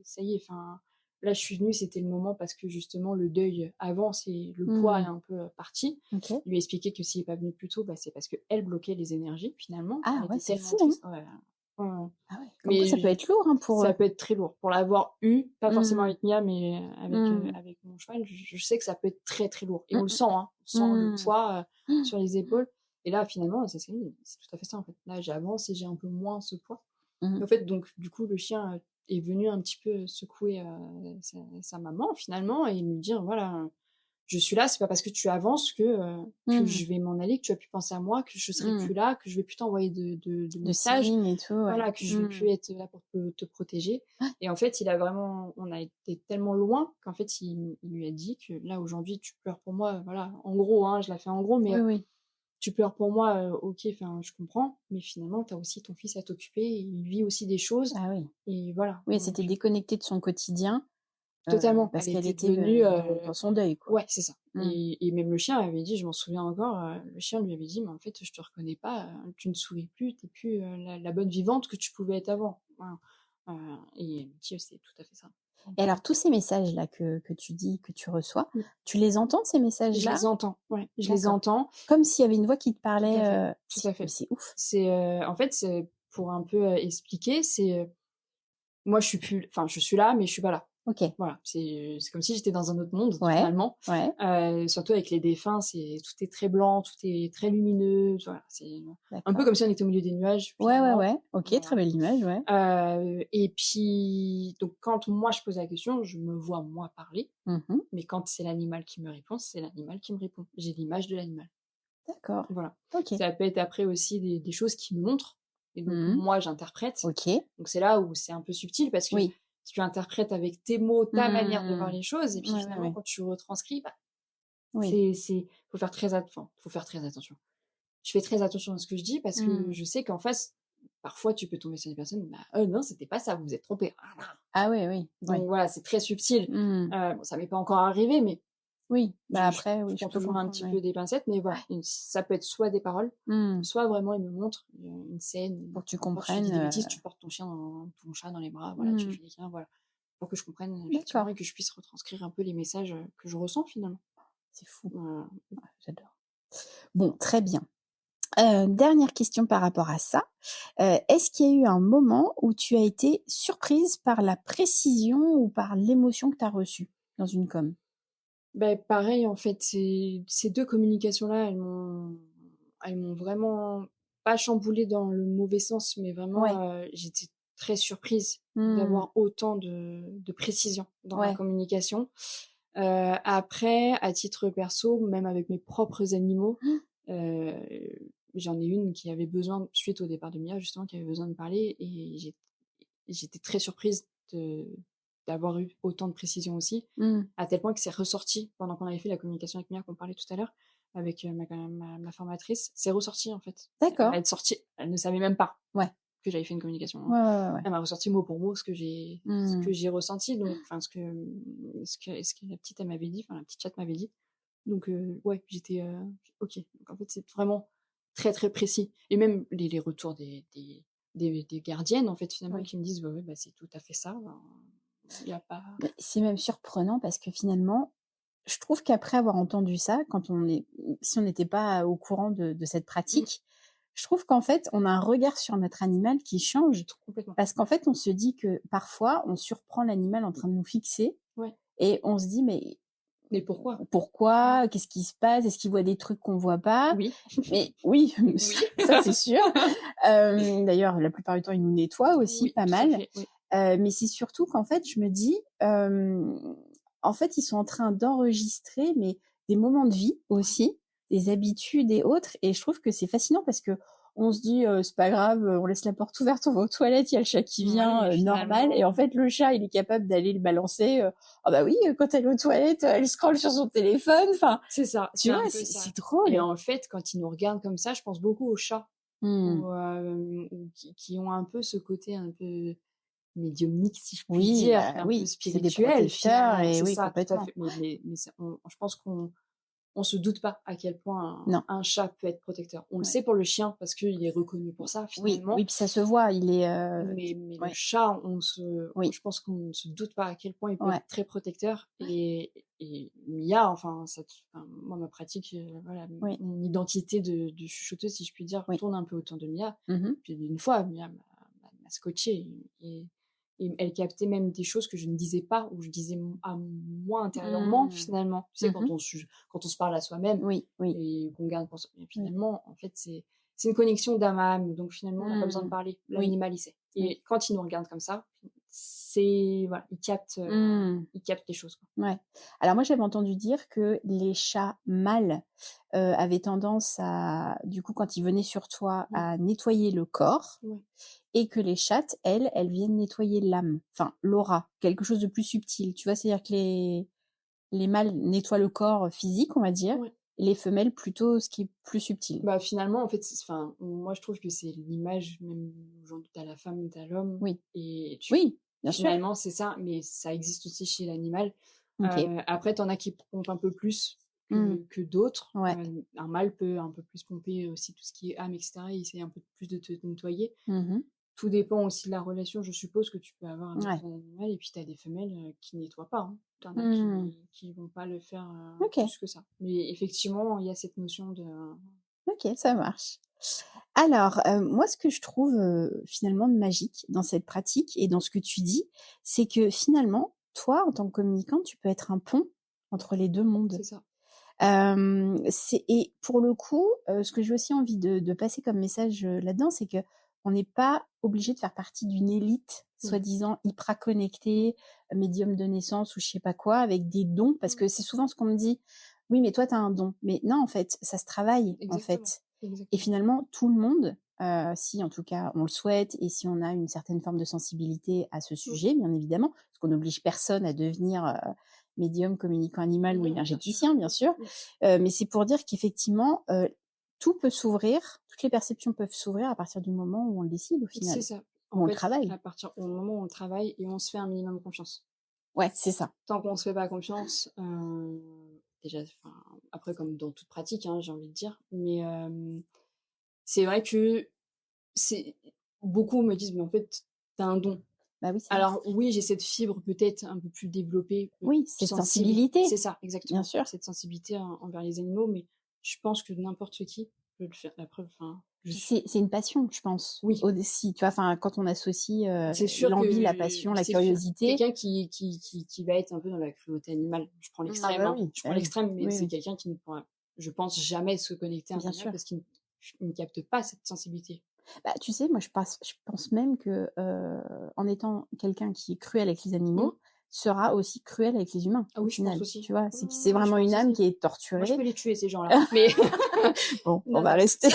ça y est, enfin, là je suis venue, c'était le moment parce que justement le deuil avance et le poids est Mmh. un peu, parti. OK. Lui expliquer que s'il est pas venu plus tôt, bah, c'est parce qu'elle bloquait les énergies finalement. Ah Elle ouais, était c'est tellement fou, hein? triste. Ouais, ouais, ouais. Ah ouais, comme quoi ça peut Mais être lourd, hein, pour eux. ça peut être très lourd. Pour l'avoir eu, pas forcément Mmh. avec Mia, mais Mmh. avec mon cheval, je sais que ça peut être très, très lourd et Mmh on le sent, hein. On mh. sent le Mmh. poids, sur les épaules et là, finalement, c'est tout à fait ça, en fait. Là, j'avance et j'ai un peu moins ce poids. Mmh. En fait, donc du coup, le chien, est venu un petit peu secouer, sa maman, finalement et lui dire: «Voilà, je suis là, c'est pas parce que tu avances que Mmh. je vais m'en aller, que tu vas plus penser à moi, que je serai Mmh. plus là, que je vais plus t'envoyer de De messages». signes et tout, ouais. Voilà, que je vais Mmh. plus être là pour te protéger et en fait, on a été tellement loin qu'en fait, il lui a dit que: «Là, aujourd'hui, tu pleures pour moi», voilà, en gros, hein, je la fais en gros, mais Oui, oui. «Tu pleures pour moi, OK, enfin, je comprends, mais finalement, tu as aussi ton fils à t'occuper et il vit aussi des choses» Ah oui. et voilà, Oui, elle donc s'était déconnectée de son quotidien, totalement, parce elle qu'elle était était, devenue, dans son deuil, quoi. ouais, c'est ça Mmh. et même le chien avait dit, je m'en souviens encore, le chien lui avait dit: «Mais en fait, je te reconnais pas, tu ne souris plus, tu es plus, la bonne vivante que tu pouvais être avant». Voilà, et elle me dit: «C'est tout à fait ça». Donc Et alors tous ces messages-là que tu dis, que tu reçois, mmh, tu les entends ces je messages-là? les entends, ouais, je les D'accord. entends, Comme s'il y avait une voix qui te tout à fait, parlait, tout à mais fait. c'est ouf. C'est, en fait, c'est pour un peu, expliquer, moi, je suis là, mais je suis pas là. OK. Voilà, c'est comme si j'étais dans un autre monde, Ouais, finalement. ouais, Surtout avec les défunts, tout est très blanc, tout est très lumineux, voilà, c'est un peu d'accord. comme si on était au milieu des nuages, Ouais, ouais, finalement. ouais. OK, très Voilà. belle image, ouais. Et puis donc quand moi je pose la question, je me vois moi parler, Mmh mh. mais quand c'est l'animal qui me répond, c'est l'animal qui me répond. J'ai l'image de l'animal. D'accord. Voilà. OK. Ça peut être après aussi des choses qu'il me montre et donc Mmh mh. moi j'interprète. OK. Donc c'est là où c'est un peu subtil parce que Oui. tu interprètes avec tes mots, ta manière de voir Mmh. les choses et puis Ouais, ouais, finalement ouais. quand tu retranscris, bah, Oui. faut faire très attention. Je fais très attention à ce que je dis parce que Mmh. je sais qu'en face, parfois tu peux tomber sur des personnes: «Bah, non, c'était pas ça, vous vous êtes trompés». Voilà. Ah oui, oui, Donc ouais. voilà, c'est très subtil. Mmh. Bon, ça m'est pas encore arrivé, mais Oui, bah, je après, oui, je prends peux toujours un comprendre, petit ouais. peu des pincettes, mais voilà, Ouais. ça peut être soit des paroles, Mmh. soit vraiment il me montre, une scène, Pour que tu n'importe, je te dis comprennes, des bêtises, tu portes ton chat dans les bras, voilà, tu mmh. fais des câlins, voilà. Pour que je comprenne, effectivement D'accord, et que je puisse retranscrire un peu les messages, que je ressens finalement. c'est fou. Voilà. Ouais, j'adore. Bon, très bien. Dernière question par rapport à ça. Est-ce qu'il y a eu un moment où tu as été surprise par la précision ou par l'émotion que tu as reçue dans une com? Beh, pareil en fait, ces 2 communications-là, elles m'ont vraiment pas chamboulée dans le mauvais sens, mais Ouais. vraiment, j'étais très surprise Mmh. d'avoir autant de précision dans la Ouais. communication. Après, à titre perso, même avec mes propres animaux, heu, j'en ai une qui avait besoin suite au départ de Mia justement, qui avait besoin de parler et j'étais très surprise d'avoir eu autant de précision aussi, Mmh. à tel point que c'est ressorti pendant qu'on avait fait la communication avec Mia, qu'on parlait tout à l'heure, avec, ma formatrice. C'est ressorti, en fait. D'accord. Elle ne savait même pas Ouais. que j'avais fait une communication, hein. Ouais, ouais, ouais, ouais. Elle m'a ressorti mot pour mot ce que Mmh. j'ai ressenti, donc enfin ce que la petite elle m'avait dit, enfin la petite chatte m'avait dit. Donc ouais, j'étais, OK. Donc en fait, c'est vraiment très, très précis et même les retours des gardiennes, en fait, finalement, Oui. qui me disent: «Bah, ouais, bah, c'est tout à fait ça, ben, il y a pas». Mais c'est même surprenant parce que finalement, je trouve qu'après avoir entendu ça, si on n'était pas au courant de cette Mmh, pratique, je trouve qu'en fait, on a un regard sur notre animal qui change. complètement. Parce qu'en fait, on se dit que parfois, on surprend l'animal en train de nous fixer Ouais. et on se dit: «Mais Mais pourquoi? Mmh. pourquoi? Qu'est-ce qui se passe? Est-ce qu'il voit des trucs qu'on voit pas?» Oui. Mais oui, Oui. ça c'est sûr. D'ailleurs, la plupart du temps, il nous nettoie aussi Oui, pas tout à mal. fait, oui. Mais c'est surtout qu'en fait, je me dis, en fait, ils sont en train d'enregistrer, mais des moments de vie Ouais. aussi, des habitudes et autres. Et je trouve que c'est fascinant parce que on se dit, c'est pas grave, on laisse la porte ouverte, on va aux toilettes, il y a le chat qui Ouais, vient, mais normal. Et en finalement, fait, le chat, il est capable d'aller le balancer. Ah bah oui, quand elle est aux toilettes, elle scrolle sur son téléphone. Enfin, c'est ça, c'est tu vois, un peu ça c'est et drôle. en fait, quand ils nous regardent comme ça, je pense beaucoup aux chats Mmh. ou qui ont un peu ce côté un peu médiumnique, si je puis Oui, dire, bah un peu oui, c'est des spirituel protecteurs finalement. et C'est oui, ça, tout à complètement. fait. Mais c'est je pense qu'on se doute pas à quel point Non, un chat peut être protecteur. On le ouais. sait pour le chien parce qu'il est reconnu pour ça Oui, finalement, oui, puis ça se voit, il est, mais le ouais, chat, oui, je pense qu'on ne se doute pas à quel point il peut ouais, être très protecteur et Mia, enfin, enfin, moi, ma pratique, voilà, oui, mon identité de chuchoteuse, si je puis dire, oui. tourne un peu autour de Mia. Mmh. Puis une fois, Mia m'a scotché et elle captait même des choses que je ne disais pas ou je disais à moi intérieurement Mmh. finalement. Tu sais, Mmh. quand on se parle à soi-même Oui, oui, et qu'on garde pour soi. Et oui, finalement, en fait, c'est une connexion d'âme à âme. Donc finalement, on n'a pas besoin de mmh. parler. Oui, L'animal, il sait. oui. Et quand il nous regarde comme ça, voilà, Mmh. il capte les choses, quoi. Ouais. Alors moi, j'avais entendu dire que les chats mâles, avaient tendance à du coup, quand ils venaient sur toi, Mmh. à nettoyer le corps Ouais. et que les chattes, elles viennent nettoyer l'âme, enfin l'aura, quelque chose de plus subtil, tu vois? C'est-à-dire que les mâles nettoient le corps physique, on va dire, Ouais. et les femelles plutôt ce qui est plus subtil. Bah, finalement, en fait, enfin, moi, je trouve que c'est l'image même aujourd'hui, tu as la femme, tu as l'homme Oui, et oui, bien sûr. finalement, c'est ça, mais ça existe aussi chez l'animal. OK. Après, tu en as qui pompent un peu plus Mmh. que d'autres. Ouais. Un mâle peut un peu plus pomper aussi tout ce qui est âme, et cetera, et essayer un peu plus de te nettoyer. Mmh. Tout dépend aussi de la relation, je suppose, que tu peux avoir avec Ouais. ton animal et puis tu as des femelles, qui nettoient pas, hein. Tu en as Mmh. qui vont pas le faire, OK, plus que ça. Mais effectivement, il y a cette notion de OK, ça marche. Alors, moi, ce que je trouve, finalement magique dans cette pratique et dans ce que tu dis, c'est que finalement, toi, en tant que communicante, tu peux être un pont entre les 2 mondes. c'est ça. C'est et pour le coup, ce que j'ai aussi envie de passer comme message, là-dedans, c'est qu'on n'est pas obligé de faire partie d'une élite Mmh. soi-disant hyper connectée, médium de naissance ou je sais pas quoi, avec des dons. Parce Mmh. que c'est souvent ce qu'on me dit: «Oui, mais toi, tu as un don». Mais non, en fait, ça se travaille, en Exactement, fait. Et exactement. finalement, tout le monde, si en tout cas on le souhaite et si on a une certaine forme de sensibilité à ce Mmh. sujet, bien évidemment, parce qu'on n'oblige personne à devenir, médium, communicant animal ou Non, bien sûr. énergéticien, bien Mmh, sûr. mmh. Mais c'est pour dire qu'effectivement, tout peut s'ouvrir, toutes les perceptions peuvent s'ouvrir à partir du moment où on le décide au C'est final, ça. où En on le fait, travaille. à partir au moment où on travaille et on se fait un minimum confiance. Ouais, c'est ça. Tant qu'on se fait pas confiance, déjà, enfin, après comme dans toute pratique, hein, j'ai envie de dire, mais c'est vrai que c'est beaucoup me disent: «Mais en fait, tu as un don». Bah oui, c'est ça. Alors oui, j'ai cette fibre peut-être un peu plus développée, Oui, plus cette sensible. C'est sensibilité, ça, bien exactement, sûr. cette sensibilité envers les animaux, mais je pense que n'importe qui peut le faire. La preuve, enfin, je Puis suis c'est une passion, je pense, oui, aussi, tu vois? Enfin, quand on associe, c'est sûr que l'envie, la passion, la c'est sûr. curiosité. Quelqu'un qui va être un peu dans la cruauté animale. Je prends Ah l'extrême, bah hein. oui, Je bah prends oui. l'extrême, mais Oui, c'est oui, quelqu'un qui ne pourra, je pense, jamais se connecter à un bien animal sûr. parce qu'il ne capte pas cette sensibilité. Bah, tu sais, moi, je pense même que, en étant quelqu'un qui est cruel avec les Mmh. animaux, sera aussi cruel avec les humains, Ah au oui, je pense final, aussi. tu vois? C'est que c'est Ouais, je vraiment pense une âme aussi. qui est Moi, je torturée. peux les tuer ces gens-là, mais Bon, on non, va non. rester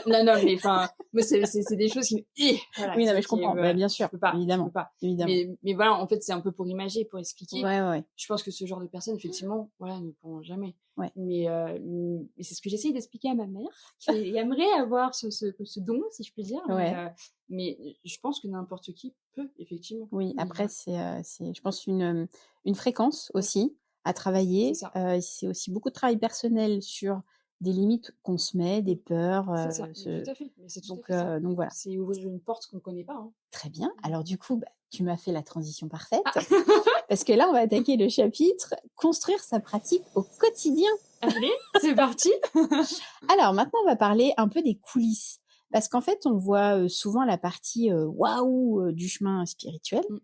Non, non, mais enfin, Moi, c'est des choses qui me voilà, Oui, non, mais je qui comprends. Bah, voilà, bien je sûr, peux pas, je peux évidemment, pas. évidemment. Mais voilà, en fait, c'est un peu pour imager, pour expliquer. Ouais, ouais, Je pense que ce genre de personnes, effectivement, voilà, ne pourront jamais. ouais. Mais c'est ce que j'essaye d'expliquer à ma mère, qui aimerait avoir ce don, si je puis dire. Ouais. Mais je pense que n'importe qui peut, effectivement. Oui, Mais après, voilà, c'est, je pense, une fréquence ouais, aussi à c'est travailler. ça. C'est aussi beaucoup de travail personnel sur des limites qu'on se met, des Mmh. peurs. C'est ça, mais tout à fait. Mais c'est tout à fait ça. Donc voilà. C'est ouvrir une porte qu'on connaît pas, hein. Très bien. Mmh. Alors du coup, bah, tu m'as fait la transition parfaite Ah! parce que là, on va attaquer le chapitre construire sa pratique au quotidien. Allez, c'est parti! Alors maintenant, on va parler un peu des coulisses parce qu'en fait, on voit souvent la partie waouh du chemin spirituel. Mmh.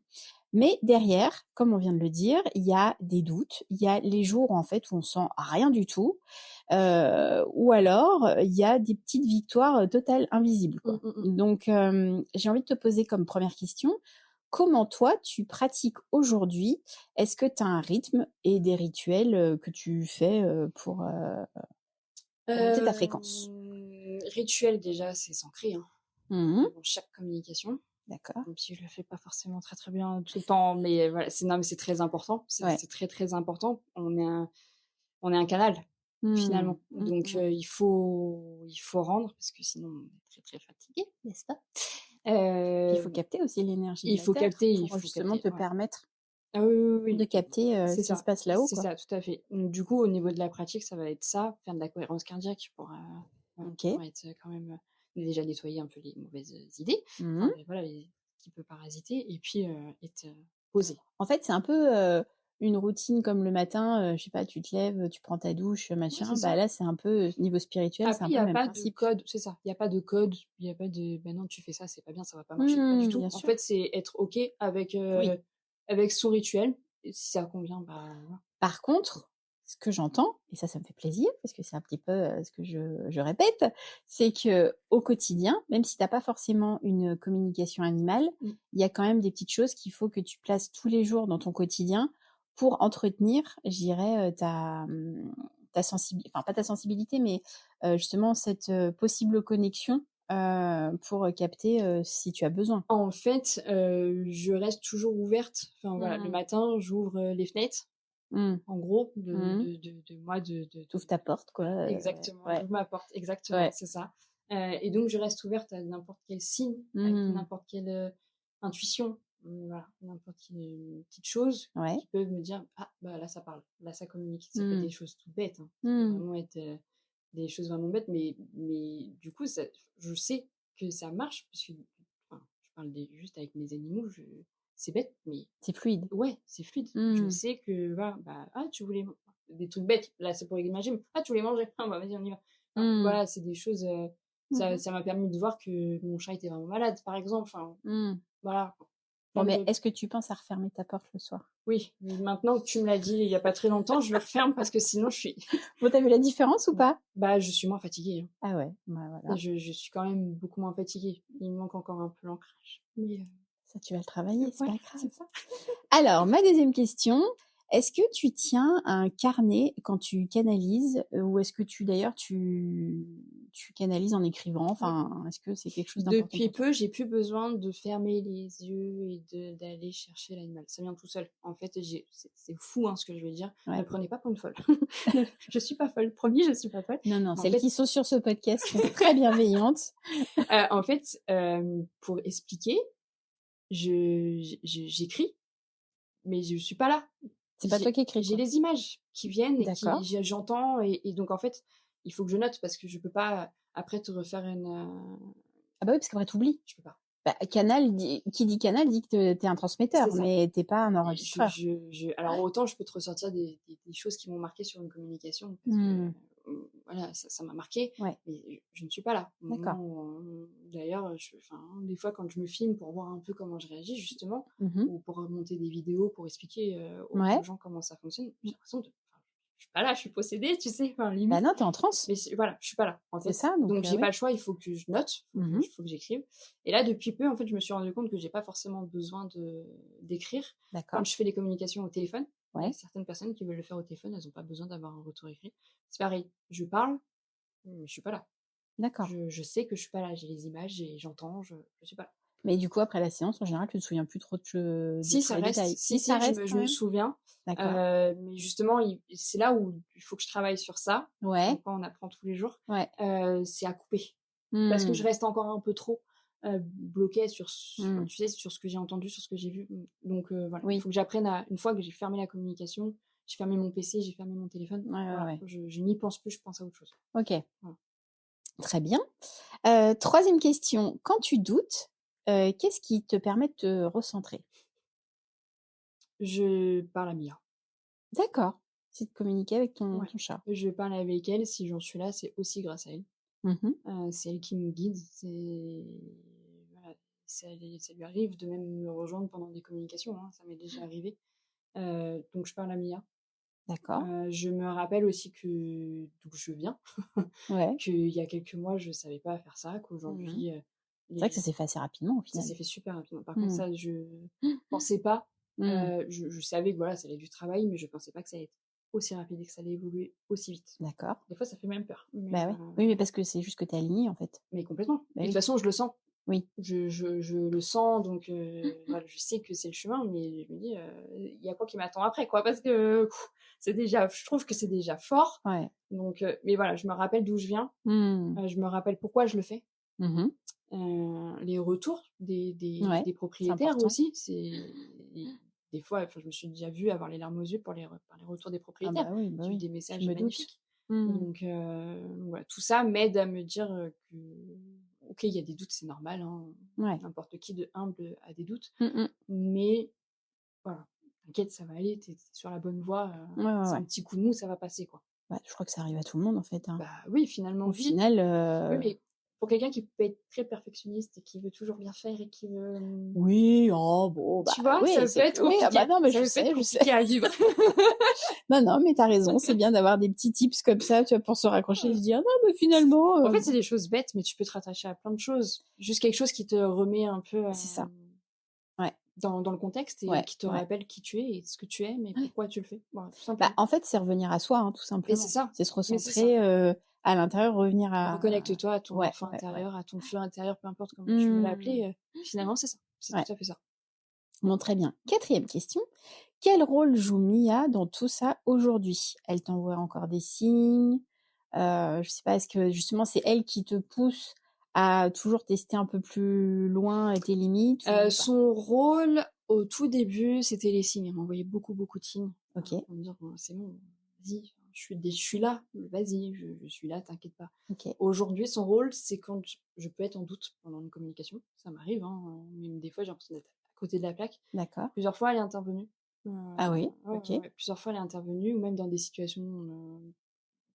Mais derrière, comme on vient de le dire, il y a des doutes, il y a les jours en fait où on sent rien du tout, ou alors il y a des petites victoires totales invisibles, Mmh, quoi. mmh mh. Donc j'ai envie de te poser comme première question, comment toi tu pratiques aujourd'hui? Est-ce que tu as un rythme et des rituels que tu fais pour monter ta fréquence? Rituel déjà, c'est s'ancrer, hein, Mhm. dans chaque communication. D'accord. Même si je le fais pas forcément très, très bien tout le temps, mais voilà, non, mais c'est très important. Ouais. C'est très, très important. On est un canal, Mhm. finalement. Mhm. Donc Mhm. il faut rendre parce que sinon on est très, très fatigué, n'est-ce pas? Puis il faut Hem, capter aussi l'énergie de il la faut terre capter, il pour faut justement capter, te ouais. permettre Ah oui, oui, de oui, oui. capter, ce qui se passe là-haut, C'est quoi. ça, tout à fait. Donc du coup, au niveau de la pratique, ça va être ça, faire de la cohérence cardiaque voilà, OK. pour être quand même, déjà nettoyer un peu les mauvaises, idées, Mmh. enfin, voilà, les qui peut parasiter et puis, être, posé. En fait, c'est un peu, une routine comme le matin, je sais pas, tu te lèves, tu prends ta douche, Ouais, c'est machin. Bah, ça. là, c'est un peu, niveau spirituel, c'est Après, un il y peu le a même pas de principe. code, c'est ça. Il y a pas de code, il y a pas de: «Bah non, tu fais ça, c'est pas bien, ça va pas marcher». Pas du Mmh, tout. bien En sûr. fait, c'est être OK Oui. avec son rituel et si ça convient, bah, voilà. Par contre, ce que j'entends, et ça me fait plaisir parce que c'est un petit peu, ce que je répète, c'est que au quotidien, même si tu as pas forcément une communication animale, Mmh. il y a quand même des petites choses qu'il faut que tu places tous les jours dans ton quotidien pour entretenir, je dirais, ta sensibilité, enfin pas ta sensibilité, mais justement cette, possible connexion, pour, capter, si tu as besoin. En fait, je reste toujours ouverte. Enfin, voilà, le Mmh. matin, j'ouvre, les fenêtres, Mmh. en gros, Mmh. de moi, Tu ouvres ta porte, quoi, voilà, exactement, ouais, j'ouvre ma porte, exactement, ouais. c'est ça. Et donc je reste ouverte à n'importe quel signe, à Mmh. n'importe quelle, intuition, voilà, n'importe quelle, petite chose Ouais. qui peut me dire: «Ah, bah, là, ça parle, là, ça communique». Ça peut être Mmh. des choses toutes bêtes, hein. Ça peut Mmh. vraiment être, des choses vraiment bêtes, mais du coup, ça je sais que ça marche parce que enfin, je parle des juste avec mes animaux, je c'est bête, mais C'est fluide. ouais, c'est fluide. Je Mmh. sais que voilà, bah, ah tu voulais des trucs bêtes, là c'est pour imaginer, mais ah tu voulais manger? Ah bah vas-y on y va. Enfin, Mmh. voilà, c'est des choses, Mmh mh. ça m'a permis de voir que mon chat était vraiment malade, par exemple, enfin Mmh. voilà, Bon, plein mais de est-ce que tu penses à refermer ta porte le soir? oui, maintenant que tu me l'as dit il y a pas très longtemps, je le referme parce que sinon je suis Bon, tu as vu la différence ou pas? bah, je suis moins fatiguée, hein. Ah ouais, bah, voilà, Je suis quand même beaucoup moins fatiguée. Il me manque encore un peu l'ancrage, mais ça tu vas le travailler, c'est voilà, pas grave. c'est ça. Alors, ma deuxième question, est-ce que tu tiens un carnet quand tu canalises, ou est-ce que tu canalises en écrivant? Oui. Enfin, est-ce que c'est quelque chose d'important Depuis pour toi? peu, j'ai plus besoin de fermer les yeux et d'aller chercher l'animal. Ça vient tout seul. En fait, c'est fou, hein, ce que je vais dire. Ne Ouais. me prenez pas pour une folle. Je suis pas folle, promis, je suis pas folle. Non, non, En celles fait, qui sont sur ce podcast sont très bienveillantes. pour expliquer, j'écris, mais je suis pas là. C'est pas toi qui écris, J'ai quoi? les images qui viennent et D'accord. j'entends et donc en fait, il faut que je note parce que je peux pas après te refaire Ah bah oui, parce qu'après tu oublies. je peux pas. Bah, canal dit qui dit canal dit que tu es un C'est transmetteur, ça. mais tu es pas un Et enregistreur. alors autant je peux te ressortir des choses qui m'ont marqué sur une communication parce que, Mmh. voilà, ça m'a marqué, Ouais, mais je ne suis pas là. Au d'accord. moment où, d'ailleurs, enfin, des fois quand je me filme pour voir un peu comment je réagis justement, Mmh. ou pour monter des vidéos pour expliquer, aux Ouais. gens comment ça fonctionne, Mmh. j'ai l'impression de enfin, je suis pas là, je suis possédée, tu sais? Enfin Bah limite. non, tu es en transe. Mais voilà, je suis pas là, en C'est fait. ça, donc Donc j'ai pas oui. le choix, il faut que je note, Mmh. faut que j'écrive. Et là, depuis peu, en fait, je me suis rendu compte que j'ai pas forcément besoin d'écrire. Quand D'accord. je fais les communications au téléphone, il y a Ouais. certaines personnes qui veulent le faire au téléphone, elles ont pas besoin d'avoir un retour écrit. C'est pareil, je parle, mais je suis pas là. D'accord. Je sais que je suis pas là, j'ai les images et j'entends, je suis pas là. Mais du coup, après la séance, en général, tu te souviens plus trop de Si tous ça les reste, détails? Si, ça si, reste je quand me même? souviens, D'accord. mais justement c'est là où il faut que je travaille sur ça, Ouais, comme quoi on apprend tous les jours, ouais. c'est à couper. Parce que je Mmh. reste encore un peu trop, bloquée enfin, Mmh. tu sais, sur ce que j'ai entendu, sur ce que j'ai vu. Donc voilà, il Oui. faut que j'apprenne à une fois que j'ai fermé la communication, j'ai fermé mon PC, j'ai fermé mon téléphone, Ouais, ouais, voilà, ouais. je n'y pense plus, je pense à autre chose. OK, Voilà. très bien. 3e question, quand tu doutes, qu'est-ce qui te permet de te recentrer? Je parle à Mia. D'accord, c'est de communiquer avec ton Ouais. ton chat. Je parle avec elle, si j'en suis là, c'est aussi grâce à elle. Mmh. C'est elle qui me guide, voilà, ça lui arrive de même me rejoindre pendant des communications, hein, ça m'est déjà arrivé. Donc je parle à Mia. D'accord, Je me rappelle aussi que d'où je viens, ouais. qu'il y a quelques mois, je savais pas faire ça, Mmh. qu'aujourd'hui, C'est vrai que ça les s'est fait assez rapidement au ça final. s'est fait super rapidement. Par contre Mmh. ça, je pensais pas, Mmh. je savais que voilà, ça allait être du travail, mais je pensais pas que ça allait être aussi rapide et que ça allait évoluer aussi vite. D'accord. Des fois, ça fait même peur, Bah, ouais. Oui, mais parce que c'est juste que tu es alignée en fait. mais complètement. Bah, Et de toute oui. façon, je le sens. Oui. Je le sens, donc voilà, je sais que c'est le chemin, mais je me dis, il y a quoi qui m'attend après, quoi? Parce que c'est déjà je trouve que c'est déjà fort, Ouais. donc mais voilà, je me rappelle d'où je viens, Mmh. je me rappelle pourquoi je le fais, Mmh. les retours Ouais, des c'est propriétaires important. aussi, des fois, enfin, je me suis déjà vue avoir les larmes aux yeux par les retours des Ah propriétaires. bah, oui, bah, J'ai eu oui, des je messages me doute. magnifiques, Mmh. donc voilà, tout ça m'aide à me dire, que OK, il y a des doutes, c'est normal, hein, Ouais. n'importe qui de humble a des doutes, Mmh mh. mais voilà, t'inquiète, ça va aller, tu es sur la bonne voie, Ouais, ouais, c'est ouais. un petit coup de mou, ça va passer, quoi. Bah, je crois que ça arrive à tout le monde en fait, hein. Bah oui, finalement, Au oui. final, Oui, mais pour quelqu'un qui peut être très perfectionniste et qui veut toujours bien faire et qui veut, oui, oh bon, bah, tu vois? oui, Ça peut c'est être que oui, ah bah, compliqué, non, mais ça je peut être sais, je sais. compliqué à vivre. Non, non, mais tu as raison, c'est bien d'avoir des petits tips comme ça, tu vois, pour se raccrocher et se dire: «Non, mais finalement, En fait, c'est bon». des choses bêtes, mais tu peux te rattacher à plein de choses. Juste quelque chose qui te remet un peu, C'est ça. Ouais, dans le contexte et ouais, qui te ouais. rappelle qui tu es et ce que tu aimes et Ouais. pourquoi tu le fais. Voilà, tout Bah, simplement. en fait, c'est revenir à soi, hein, tout Mais c'est simplement. ça, C'est se mais c'est ça. recentrer, à l'intérieur, revenir à Reconnecte-toi à ton ouais, enfant ouais, ouais. intérieur, à ton feu intérieur, peu importe comment tu veux Mmh. l'appeler, finalement, c'est ça. C'est Ouais, tout à fait ça. bon, très bien. 4e question, quel rôle joue Mia dans tout ça aujourd'hui? Elle t'envoie encore des signes? Je sais pas, est-ce que justement c'est elle qui te pousse à toujours tester un peu plus loin, tes limites ou pas? Son rôle, au tout début, c'était les signes. Elle m'envoyait beaucoup, beaucoup de signes, OK, pour me dire: «Bon, c'est bon, vas-y, je suis là, vas-y, je suis là, t'inquiète pas». OK, Aujourd'hui, son rôle, c'est quand je peux être en doute pendant une communication. Ça m'arrive, hein, même des fois, j'ai l'impression d'être à côté de la plaque. d'accord. Plusieurs fois, elle est intervenue. Ah oui? Ouais, OK. ouais, ouais, plusieurs fois, elle est intervenue ou même dans des situations,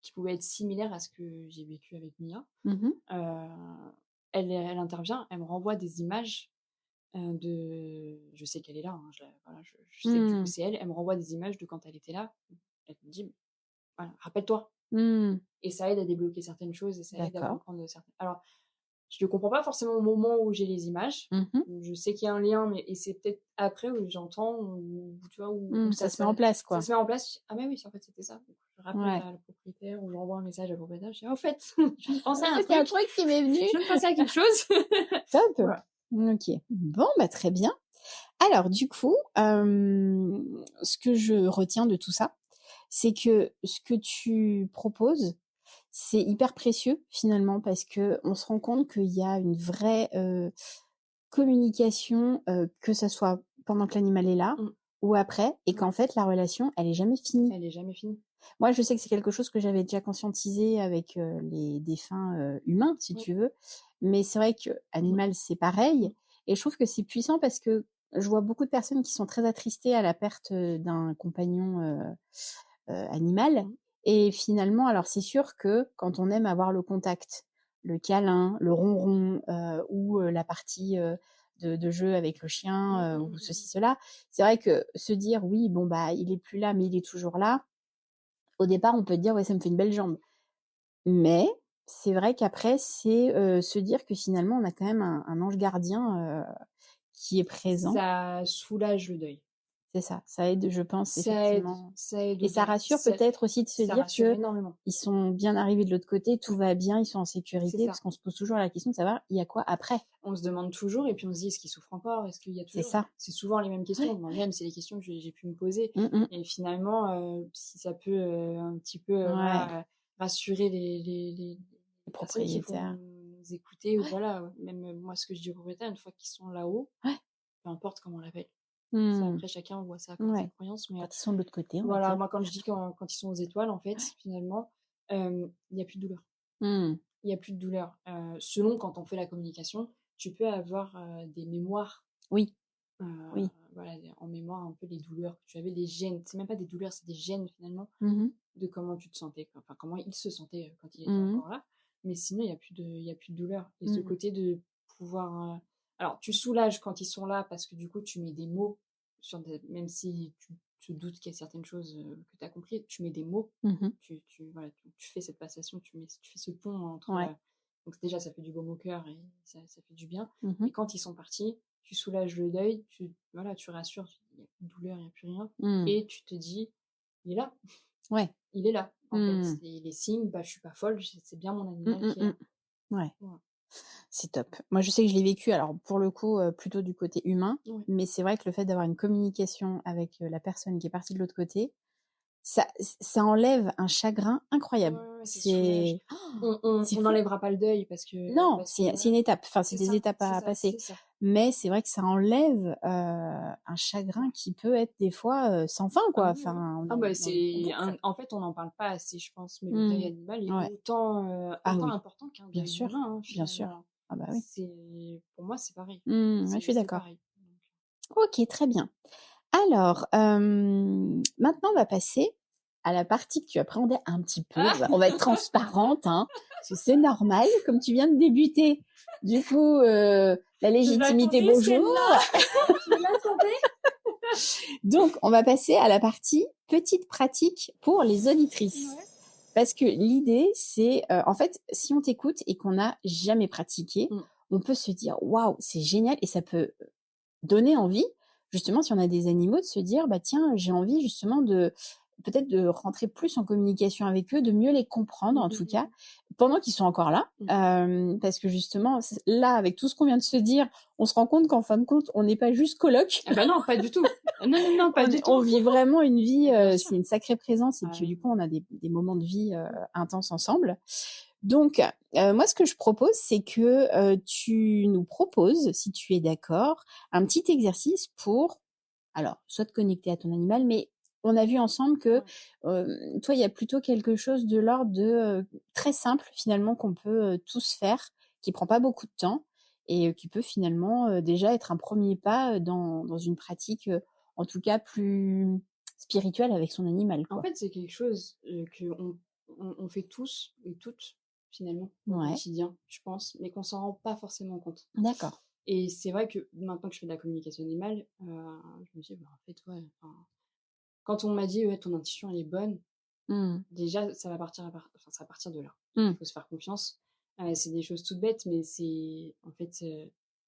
qui pouvaient être similaires à ce que j'ai vécu avec Mia. Mmh. Heu, elle intervient, elle me renvoie des images, je sais qu'elle est là, hein, voilà, je sais que du coup, Mmh. c'est elle. Elle me renvoie des images de quand elle était là. Elle me dit: «Voilà, rappelle-toi». Mmh. Et ça aide à débloquer certaines choses et ça aide à D'accord. comprendre certaines alors, je ne comprends pas forcément au moment où j'ai les images. Mmh. Je sais qu'il y a un lien, mais et c'est peut-être après où j'entends ou tu vois, où Mmh, ça se met en place, ça quoi. se met en place. «Ah mais oui, en fait, c'était ça». Donc je rappelle Ouais. à la propriétaire ou j'envoie un message à la propriétaire, je dis: «Ah au fait, je viens de penser En à un fait, il y a un truc, truc qui m'est venu. je viens de penser à quelque chose». Top. Voilà. OK. Bon, bah, très bien. Alors du coup, ce que je retiens de tout ça, c'est que ce que tu proposes, c'est hyper précieux finalement parce qu'on se rend compte qu'il y a une vraie, communication, que ça soit pendant que l'animal est là Mmh. ou après et Ouais. qu'en fait la relation, elle est jamais finie. Elle est jamais finie. Moi, je sais que c'est quelque chose que j'avais déjà conscientisé avec, les défunts, humains, si Ouais. tu veux. Mais c'est vrai Mmh. qu'animal, c'est pareil Mmh. et je trouve que c'est puissant parce que je vois beaucoup de personnes qui sont très attristées à la perte, d'un compagnon, animal Mmh. et finalement alors c'est sûr que quand on aime avoir le contact, le câlin, le ronron, ou, la partie, de jeu avec le Mmh, chien, mmh, ou mmh, mmh. ceci cela, c'est vrai que se dire: «Oui, bon, bah, il est plus là, mais il est toujours là», au départ, on peut te dire: «Ouais, ça me fait une belle jambe». Mais c'est vrai qu'après, c'est, se dire que finalement, on a quand même un ange gardien, qui est présent. Ça soulage le deuil. c'est ça. Ça aide, je pense, effectivement. Ça aide Et aux ça 2. rassure peut-être aussi de se Ça dire rassure que énormément. ils sont bien arrivés de l'autre côté, tout va bien, ils sont en C'est sécurité, parce ça. qu'on se pose toujours la question de savoir, il y a quoi après? On se demande toujours et puis on se dit: «Est-ce qu'il souffre encore? Est-ce qu'il y a C'est toujours?» ça. C'est souvent les mêmes questions. Ouais. Moi-même, c'est les questions que j'ai pu me poser Mmh mh. et finalement, si ça peut, un petit peu, Ouais, voilà, rassurer les les personnes qui propriétaires. vont nous écouter ou Ouais, voilà, même, moi, ce que je dis aux propriétaires, une fois qu'ils sont là-haut, ouais. peu importe comment on l'appelle. Ça, Mmh. après, chacun voit ça comme sa Ouais. croyance, mais, Quand ils sont de l'autre côté, on va voilà, dire. moi, quand je dis quand ils sont aux étoiles, en fait, Ouais. finalement, il y a plus de douleur. Mmh. Il y a plus de douleur. Selon quand on fait la communication, tu peux avoir, des mémoires, Oui, heu, oui. voilà, en mémoire un peu les douleurs que tu avais, les gènes. C'est même pas des douleurs, c'est des gènes finalement Mmh mh. de comment tu te sentais, quoi. Enfin, comment il se sentait, quand il était Mmh mh. encore là. Mais sinon, il y a plus de douleur et ce Mmh. côté de pouvoir, alors tu soulages quand ils sont là parce que du coup, tu mets des mots sur des même si tu te doutes qu'il y a certaines choses, que tu as compris, tu mets des mots. Mmh mh. Voilà, tu fais cette passation, tu fais ce pont entre, Ouais. donc déjà ça fait du baume au cœur et ça fait du bien Mmh mh. et quand ils sont partis, tu soulages le deuil, voilà, tu rassures, il y a plus de douleur, il y a plus rien Mmh. et tu te dis: «Il est là, Ouais. il est là, en fait». Mmh. Et les signes, bah, je suis pas folle, c'est bien mon Mmh animal mh qui est mh. là. Ouais. Voilà. C'est top. Moi, je sais que je l'ai vécu, alors pour le coup, plutôt du côté humain, Ouais. mais c'est vrai que le fait d'avoir une communication avec, la personne qui est partie de l'autre côté, ça enlève un chagrin Ouais, incroyable. ouais, ouais, ça soulage. C'est On c'est fou. n'enlèvera pas le deuil Non, parce que c'est voilà, une étape, enfin, c'est c'est des ça, étapes c'est à ça, passer. c'est ça. Mais c'est vrai que ça enlève, un chagrin Ouais. qui peut être des fois, sans fin, Ah quoi. oui, oui. Enfin, Ah bah, en c'est boucle. un en fait, on n'en parle pas assez, je pense, mais le deuil Mmh. animal est Ouais. Ah autant oui, important qu'un bien deuil sûr, humain, hein, bien sûr. finalement. Ah bah oui. C'est pour moi, c'est pareil. Mmh, ouais, je suis C'est d'accord. pareil, donc OK, très bien. Alors, maintenant on va passer à la partie que tu appréhendais un petit peu. On va être transparente, hein, parce que c'est normal, comme tu viens de débuter. Du coup, la je légitimité, l'attendais bonjour. celle-là, je l'attendais. Donc, on va passer à la partie petite pratique pour les auditrices. Ouais. Parce que l'idée, c'est, en fait, si on t'écoute et qu'on n'a jamais pratiqué, Mmh. on peut se dire: «Waouh, c'est génial» et ça peut donner envie, justement, si on a des animaux, de se dire: «Bah, tiens, j'ai envie justement de peut-être de rentrer plus en communication avec eux, de mieux les comprendre, Mmh en mh, tout cas, mmh. pendant qu'ils sont encore là». Mmh. Parce que justement, là, avec tout ce qu'on vient de se dire, on se rend compte qu'en fin de compte, on n'est pas juste coloc. Ah bah non, pas du tout. Non, non, non, pas du On tout. vit vraiment une vie, Bien sûr. c'est une sacrée présence et Ah puis, oui, du coup, oui. on a des moments de vie, intenses ensemble. Donc, moi, ce que je propose, c'est que, tu nous proposes, si tu es d'accord, un petit exercice pour, alors, soit te connecter à ton animal, mais on a vu ensemble que, Ouais. toi, il y a plutôt quelque chose de l'ordre de, très simple finalement qu'on peut, tous faire, qui prend pas beaucoup de temps et qui peut finalement, déjà être un premier pas, dans une pratique, en tout cas plus spirituelle avec son animal, En quoi. fait, c'est quelque chose, qu'on fait tous et toutes, finalement, au Ouais, quotidien, je pense, mais qu'on s'en rend pas forcément compte. d'accord. Et c'est vrai que maintenant que je fais de la communication animale, je me dis: «Bah, en fait, ouais, enfin» quand on m'a dit: «Ouais, ton intuition, elle est bonne», Mmh. déjà, ça va partir de là. Mmh. Il faut se faire confiance. C'est des choses toutes bêtes, mais c'est en fait,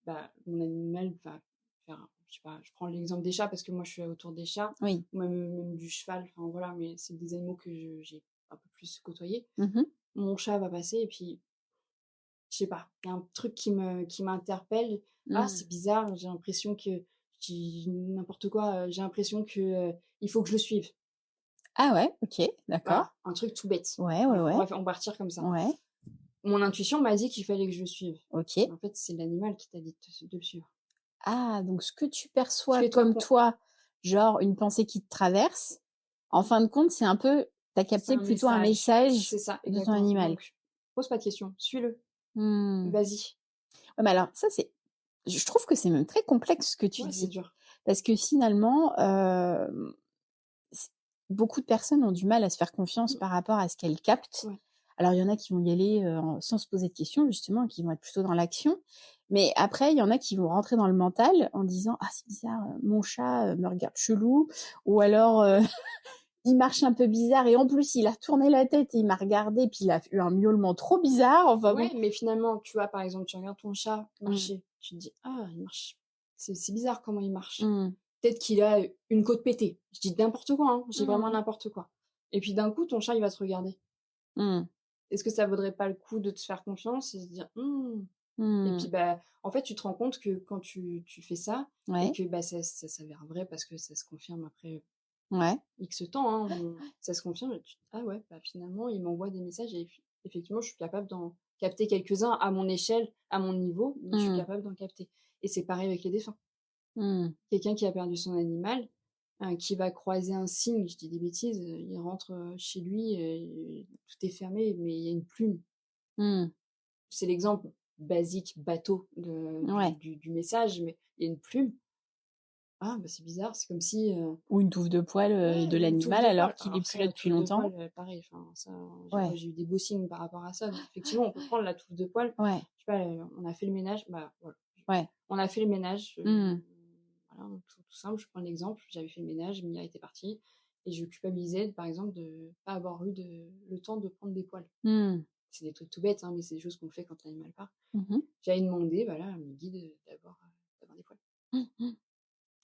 bah, mon animal va faire je sais pas, je prends l'exemple des chats parce que moi, je suis autour des chats, Oui. ou même du cheval, enfin voilà, mais c'est des animaux que j'ai un peu plus côtoyés. Mmh. Mon chat va passer et puis, je sais pas, il y a un truc qui m'interpelle. «Ah, Mmh. c'est bizarre, j'ai l'impression que» je dis n'importe quoi, «j'ai l'impression que, il faut que je le suive». Ah ouais, OK, d'accord. Voilà, un truc tout bête. Ouais, ouais, Voilà, ouais. on va partir comme ça. Ouais, Mon intuition m'a dit qu'il fallait que je le suive. OK. Mais en fait, c'est l'animal qui t'a dit de le suivre. Ah, donc ce que tu perçois Fais-toi comme con toi, genre une pensée qui te traverse, en fin de compte, c'est un peu tu as c'est capté un plutôt un message. message C'est ça, de ton exactement. animal. Donc, pose pas de questions, suis-le, Mmh. vas-y. Ouais, mais alors ça, c'est je trouve que c'est même très complexe ce que tu Ouais, c'est dis. dur. Parce que finalement, c beaucoup de personnes ont du mal à se faire confiance Mmh, par rapport à ce qu'elles captent. ouais. Alors il y en a qui vont y aller, sans se poser de questions justement, qui vont être plutôt dans l'action. Mais après, il y en a qui vont rentrer dans le mental en disant: «Ah c'est bizarre, mon chat, me regarde chelou» ou alors, «Il marche un peu bizarre et en plus il a tourné la tête et il m'a regardé puis il a eu un miaulement trop bizarre». Enfin Ouais, bon. mais finalement, tu vois, par exemple, tu regardes ton chat Mmh. marcher, tu te dis: «Ah, il marche, c'est bizarre comment il marche». Mmh. peut-être qu'il a une côte pétée. Je dis n'importe quoi, hein, je dis vraiment Mmh. n'importe quoi. Et puis d'un coup, ton chat, il va te regarder. Mmh. Est-ce que ça vaudrait pas le coup de te faire confiance et se dire: «Mmh». Et Mmh. puis, en fait, tu te rends compte que quand tu fais ça et Ouais, que, ça s'avère vrai parce que ça se confirme après ouais. X temps, hein, ça se confirme et tu «Ah ouais, finalement, il m'envoie des messages et effectivement, je suis capable d'en capter quelques-uns à mon échelle, à mon niveau, mais je suis Mmh. capable d'en capter». Et c'est pareil avec les défunts. Mmh. Quelqu'un qui a perdu son animal, qui va croiser un signe, je dis des bêtises, il rentre, chez lui, tout est fermé, mais il y a une plume. Mmh. C'est l'exemple basique, bateau Ouais. du message, mais il y a une plume. Ah, c'est bizarre, c'est comme si, Ou une touffe de poils, ouais, de une touffe l'animal de alors poils. qu'il est Alors plus ça, là la depuis touffe de longtemps. poils, pareil, enfin ça, Ouais, j'ai eu des beaux signes par rapport à ça, mais effectivement, on peut prendre la touffe de poils, ouais, je sais pas, on a fait le ménage, voilà, ouais. on a fait le ménage, Mmh. voilà, donc tout simple, je prends l'exemple, j'avais fait le ménage, Mia était partie et je culpabilisais, par exemple, de pas avoir eu le temps de prendre des poils. Mmh. C'est des trucs tout bêtes, hein, mais c'est des choses qu'on fait quand l'animal part. Mmh mh. J'avais demandé, voilà, à mes guides, d'avoir des poils. Mmh mh.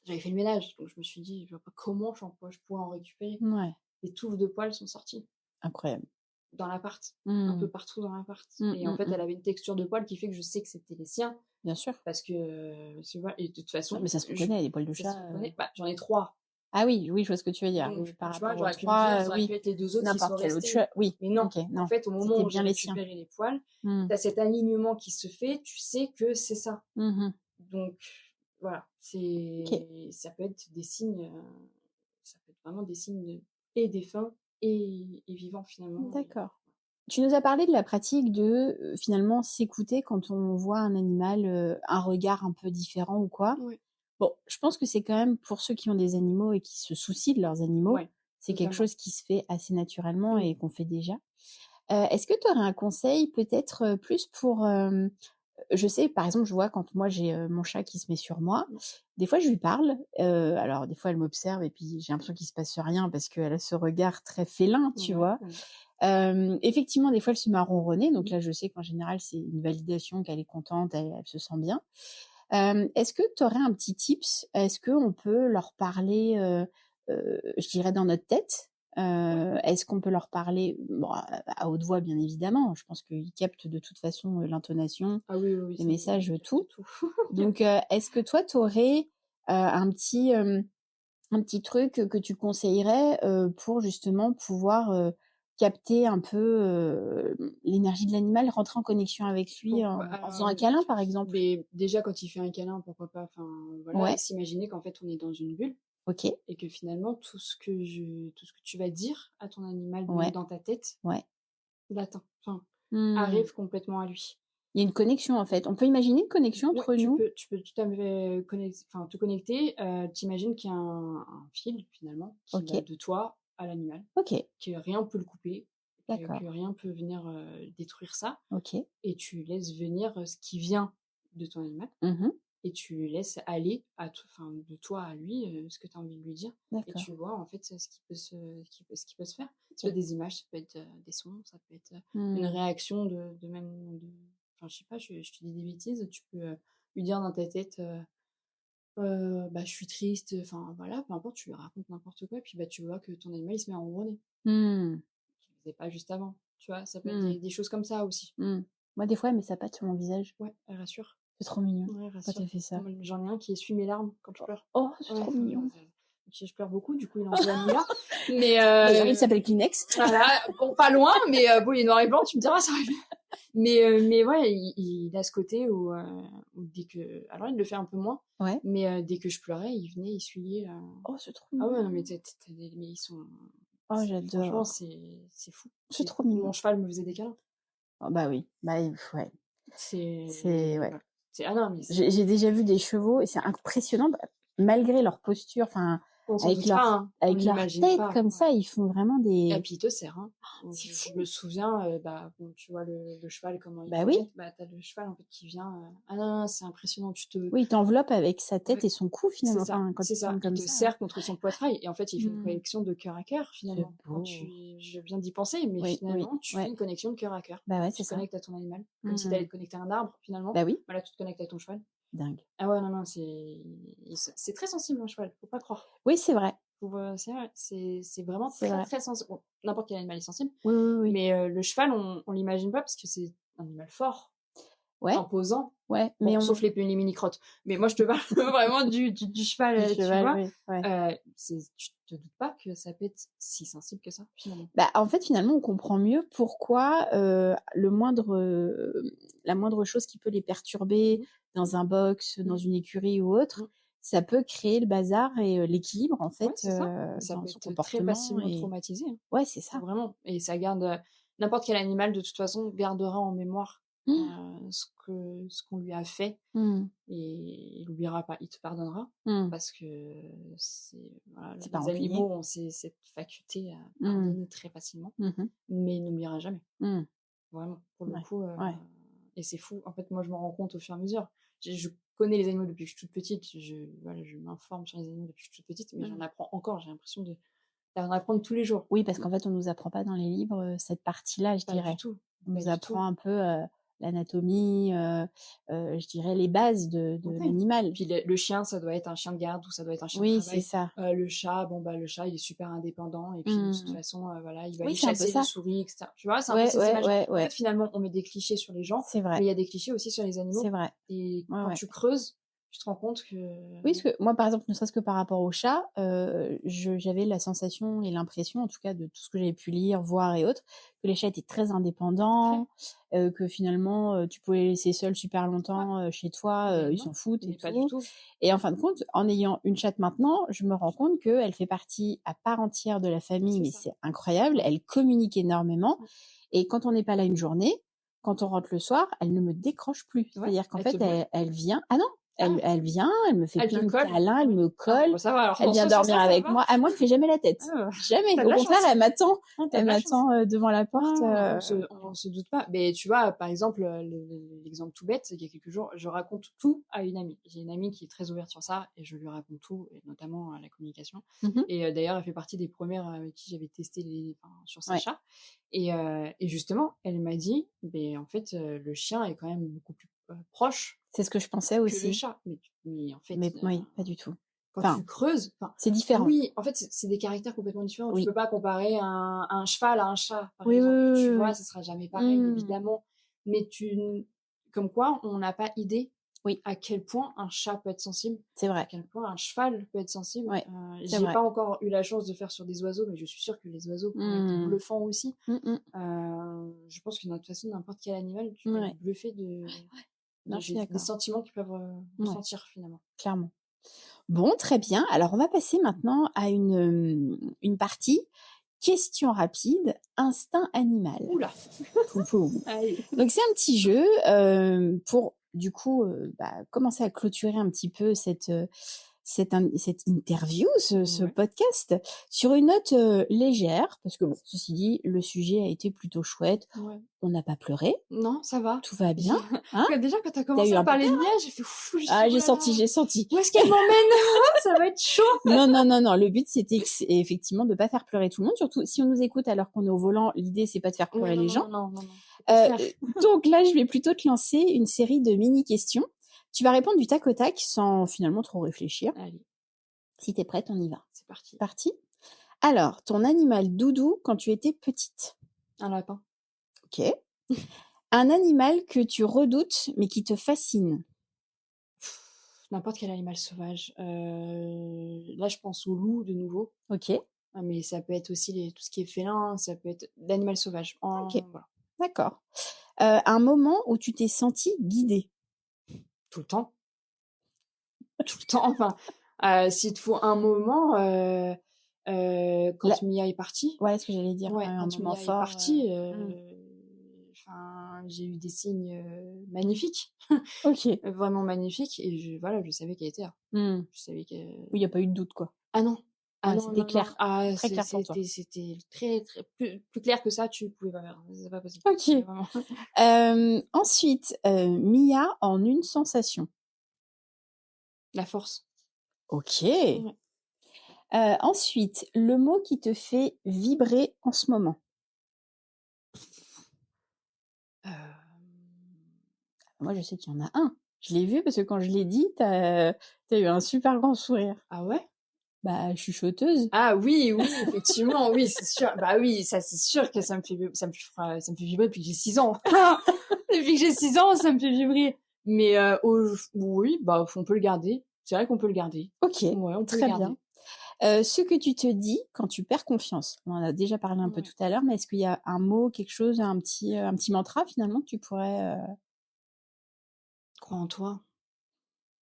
J'avais fait le ménage, donc je me suis dit: «Je vois pas comment je pourrais en récupérer». Mouais, Les touffes de poils sont sorties incroyable. dans l'appart, un peu Mmh. partout dans l'appart Mmh, et en mmh fait, mh. elle avait une texture de poils qui fait que je sais que c'était les siens Bien sûr. parce que, tu vois? Et de toute Ah façon, mais ça se reconnaît, les poils de ça se chat, reconnaît. J'en ai 3, ah oui, oui, je vois ce que tu veux dire. donc Oui, par tu vois? rapport aux J'aurais pu me dire: 3, «Ça aurait pu oui, être les 2 autres qui sont n'importe quel autre restés». chat oui, Mais non, OK, en non, fait, au moment c'était où j'ai bien les siens. récupéré les poils, Mmh. tu as cet alignement qui se fait, tu sais que c'est ça. Mmh mh. Donc voilà, OK, ça peut être des signes, ça peut être vraiment des signes et défunts et vivants finalement et d'accord. Tu nous as parlé de la pratique de, finalement s'écouter quand on voit un animal, un regard un peu différent ou quoi. ouais, Bon, je pense que c'est quand même pour ceux qui ont des animaux et qui se soucient de leurs animaux, ouais, c'est quelque totalement. chose qui se fait assez naturellement Mmh. et qu'on fait déjà. Est-ce que tu aurais un conseil peut-être, plus pour, je sais, par exemple, je vois quand moi j'ai, mon chat qui se met sur moi, Mmh. des fois je lui parle, alors des fois elle m'observe et puis j'ai l'impression qu'il se passe rien parce qu'elle a ce regard très félin, tu Ouais, vois? ouais. Effectivement, des fois elle se met à ronronner, donc Mmh. là je sais qu'en général c'est une validation qu'elle est contente, elle se sent bien. Est-ce que tu aurais un petit tips? Est-ce qu'on peut leur parler, je dirais dans notre tête? Ouais. Est-ce qu'on peut leur parler, bon, à haute voix bien évidemment, je pense qu'ils captent de toute façon, l'intonation, Ah oui, oui, oui, les ça, messages, il capte tout. tout. Donc, est-ce que toi tu aurais, un petit truc, que tu conseillerais, pour justement pouvoir, capter un peu, l'énergie de l'animal, rentrer en connexion avec lui Pourquoi en faisant un câlin par exemple? mais déjà quand il fait un câlin, pourquoi pas, enfin voilà, et Ouais, s'imaginer qu'en fait on est dans une bulle OK, et que finalement tout ce que tu vas dire à ton animal, même ouais, dans ta tête, ouais. l'atteint, enfin Mmh. arrive complètement à lui. Il y a une connexion en fait. On peut imaginer une connexion Ouais, entre nous? tu peux tout à fait te connecter, tu qu'il y a un fil finalement qui va OK, de toi à l'animal, OK, que rien peut le couper, que d'accord, rien peut venir, détruire ça OK. et tu laisses venir, ce qui vient de ton animal Mmh mh. et tu laisses aller de toi à lui, ce que tu as envie de lui dire et D'accord, tu vois en fait, ce qui peut se faire. Ça peut OK. être des images, ça peut être, des sons, ça peut être, une Mmh. réaction de même de enfin je sais pas, je te dis des bêtises, tu peux, lui dire dans ta tête, «Je suis triste», enfin voilà, peu importe, tu lui racontes n'importe quoi et puis, tu vois que ton animal il se met à ronronner. Mmh. Qu'il faisait pas juste avant, tu vois? Ça peut être Mmh. des choses comme ça aussi. Mmh. Moi des fois elle met sa patte sur mon visage. Ouais, elle rassure. C'est trop mignon Ouais, quand rassure. elle fait ça. Moi, j'en ai un qui essuie mes larmes quand je pleure. Oh, c'est Ouais, trop mignon. je pleure beaucoup, du coup, il envoie Mila. Mais D'ailleurs il s'appelle Kleenex. voilà, bon, pas loin, mais bon, il est noir et blanc, tu me diras, ça aurait pu. Mais ouais, il a ce côté où dès que alors il le fait un peu moins, Ouais. mais dès que je pleurais, il venait essuyer, Oh, c'est trop ah ouais, non, mais mignon. tu des mais ils sont Oh, franchement, j'adore. c'est fou, C'est c'est trop fou. Mon mignon. cheval me faisait des câlins. Oh bah oui, bah, ouais, c'est C'est ouais. voilà. C'est ah non, mais J'ai déjà vu des chevaux et c'est impressionnant, bah, malgré leur posture, enfin, on s'en doute pas, hein, on avec leur n'imagine tête pas, comme ouais. ça, ils font vraiment Et des puis il te sert, hein. c'est Je me fou! souviens, bon, tu vois le cheval comment il Bah oui, connecte, tu le cheval en fait qui vient, ah non, non, c'est impressionnant, tu te oui, il t'enveloppe avec sa tête ouais, et son cou finalement, enfin, quand c'est ils ça, tournent il comme te ça. serre contre son poitrail et en fait, il fait une Mmh. connexion de cœur à cœur C'est finalement. Quand beau. je viens d'y penser, mais Oui, oui, finalement, tu fais ouais. une connexion de cœur à cœur. Bah ouais, c'est Tu te ça. connectes à ton animal, comme si tu allais Mmh. te connecter à un arbre finalement. Bah oui. Voilà, tu te connectes à ton cheval Dingue. Ah ouais, non, non, c'est très sensible un cheval, faut pas croire. Oui, c'est vrai, C'est vrai, c'est vraiment c'est très, vrai. très sensible. Bon, n'importe quel animal est sensible, Oui, oui, oui. mais le cheval, on l'imagine pas parce que c'est un animal fort, Ouais, imposant. ouais, mais Bon, on sauf les mini-crottes. Mais moi, je te parle vraiment du cheval, du tu cheval, vois? oui, ouais. Tu te doutes pas que ça peut être si sensible que ça, finalement. Bah, en fait, finalement, on comprend mieux pourquoi, la moindre chose qui peut les perturber Mmh. dans un box, dans Mmh. une écurie ou autre, Mmh. ça peut créer le bazar et l'équilibre, en Ouais, fait, c'est ça. Ça dans peut son être très comportement facilement et traumatisé, hein. ouais, c'est ça. Vraiment, et ça garde, n'importe quel animal de toute façon gardera en mémoire, ce qu'on lui a fait, Mmh. et il oubliera pas, il te pardonnera Mmh. parce que voilà, C'est pas les rancunier. animaux ont cette faculté à Mmh. pardonner très facilement, Mmh mh. mais il n'oubliera jamais, Mmh. vraiment, pour le Ouais, coup, ouais. et c'est fou. En fait, moi, je m'en rends compte au fur et à mesure. Je connais les animaux depuis que je suis toute petite, voilà, je m'informe sur les animaux depuis que je suis toute petite, mais j'en Mmh. apprends encore, j'ai l'impression d'en apprendre tous les jours. Oui, parce qu'en fait, on nous apprend pas dans les livres, cette partie-là, je Pas du dirais. tout, On pas nous du tout. apprend un peu, l'anatomie, je dirais les bases de Ouais. l'animal. Puis le chien, ça doit être un chien de garde ou ça doit être un chien de Oui, c'est travail. ça. Le chat, bon, bah, le chat, il est super indépendant et puis de toute Mmh. façon, voilà, il va Oui, aller c'est un peu chasser les ça. souris et cetera. Tu vois? C'est un peu Ouais, ces ouais, images. ouais, En fait, ouais. finalement, on met des clichés sur les gens, C'est vrai, mais il y a des clichés aussi sur les c'est animaux, vrai. et Ouais, quand ouais. tu creuses, tu te rends compte que Oui, parce que moi, par exemple, ne serait-ce que par rapport au chat, j'avais la sensation et l'impression, en tout cas, de tout ce que j'avais pu lire, voir et autres, que les chats étaient très très indépendants, que finalement, tu pouvais les laisser seuls super ouais, longtemps, chez toi, mais ils non, s'en foutent et mais pas du tout. tout. Et en fin de compte, en ayant une chatte maintenant, je me rends compte qu'elle fait partie à part entière de la famille, C'est mais ça. c'est incroyable. Ouais. Elle communique énormément. Mmh. Et quand on n'est pas là une journée, quand on rentre le soir, elle ne me décroche plus. Ouais, C'est-à-dire qu'en elle te fait, bluffe. elle vient. Ah non, Ah, elle vient, elle me fait elle te plein de colle? câlins, elle Ouais. me Ah bon, colle, bah, ça va alors, elle dans vient ce dormir sens-là, ça avec va. moi. À moi, elle me fait jamais la tête. Ah, Jamais. tu de Au la contraire, chance. Ah, tu de elle la chance. m'attend devant la porte. Non, on se doute pas. Mais tu vois, par exemple, l'exemple tout bête, il y a quelques jours, je raconte tout à une amie. J'ai une amie qui est très ouverte sur ça et je lui raconte tout, et notamment la communication. Mhm. Et d'ailleurs, elle fait partie des premières avec qui j'avais testé enfin, sur ses Ouais, chats. Et justement, elle m'a dit, mais en fait, le chien est quand même beaucoup plus proche c'est ce que je pensais que le aussi. chat. Mais en fait, Mais oui, pas du tout. quand tu Enfin, creuses, enfin, c'est différent. oui, en fait, c'est des caractères complètement différents. Tu Oui. peux pas comparer un cheval à un chat, par Oui, oui, exemple. oui, Tu oui, vois, oui. ce sera jamais pareil, Mmh. évidemment. Mais comme quoi, on n'a pas idée Oui, à quel point un chat peut être sensible, c'est à vrai. quel point un cheval peut être sensible. Ouais, c'est J'ai vrai. pas encore eu la chance de faire sur des oiseaux, mais je suis sûre que les oiseaux pourraient être Mmh. bluffants aussi. Mmh mh. Je pense que de toute façon, n'importe quel animal, tu peux être Ouais. bluffé Ouais, ouais. Non, je suis des d'accord. sentiments qu'ils peuvent Ouais, ressentir, finalement. clairement. Bon, très bien. Alors, on va passer maintenant à une partie question rapide, instinct animal. Oula. Poum poum. Allez. Donc c'est un petit jeu, pour du coup, commencer à clôturer un petit peu cette interview, ce Ouais. podcast, sur une note, légère, parce que bon, ceci dit, le sujet a été plutôt chouette. Ouais. On n'a pas pleuré, Non, ça va. tout va bien, hein? Déjà, quand tu as Tu as commencé eu à un peu parler peur? de l'IA, j'ai fait: «Ouf!» J'ai dit: Ah, «Oh là là, j'ai senti. où est-ce qu'elle m'emmène? Ça va être chaud!» Non, non, non, non, le but c'était effectivement de pas faire pleurer tout le monde, surtout si on nous écoute alors qu'on est au volant, l'idée c'est pas de faire Ouais, pleurer non, les non, gens. non, non, non, non. Au contraire. Donc là, je vais plutôt te lancer une série de mini-questions. Tu vas répondre du tac au tac sans finalement trop réfléchir. Allez, Si t'es prête, on y va. c'est parti. Parti? Alors, ton animal doudou quand tu étais petite. Un lapin. Ok. Un animal que tu redoutes mais qui te fascine. N'importe quel animal sauvage. Là, je pense au loup, de nouveau. Ok. Mais ça peut être aussi tout ce qui est félin, ça peut être l'animal sauvage. Ok. Voilà. D'accord. Un moment où tu t'es senti guidée. Tout le temps. Tout le temps. Enfin, s'il te faut un moment, Là, quand Mia est partie. ouais, ce que j'allais dire. Ouais, Ouais, un quand moment Mia est fort. partie, Hmm. enfin, j'ai eu des signes, magnifiques, Ok. vraiment magnifiques, et voilà, je savais qu'elle était là. Hmm. Je savais que Oui, il n'y a pas eu de doute, quoi. ah non! Ah Ouais, non, c'était non, non, clair. ah Très clair pour toi. c'était très, très plus clair que ça, tu pouvais pas faire, c'est pas possible. Ok. C'est vraiment Ensuite, Mia en une sensation. la force. OK. Ouais. Ensuite, le mot qui te fait vibrer en ce moment. Hem, Moi, je sais qu'il y en a un. Je l'ai vu parce que quand je l'ai dit, t'as eu un super grand sourire. Ah ouais? Bah, chuchoteuse. Ah oui, oui, effectivement, oui, c'est sûr. Bah oui, ça c'est sûr que ça me fait vibrer depuis que j'ai 6 ans. Depuis que j'ai 6 ans, ça me fait vibrer. Mais oui, bah on peut le garder. C'est vrai qu'on peut le garder. Ok, Ouais, on peut le très garder. bien. Ce que tu te dis quand tu perds confiance. On en a déjà parlé un peu Ouais. tout à l'heure, mais est-ce qu'il y a un mot, quelque chose, un petit mantra finalement que tu pourrais Crois en toi.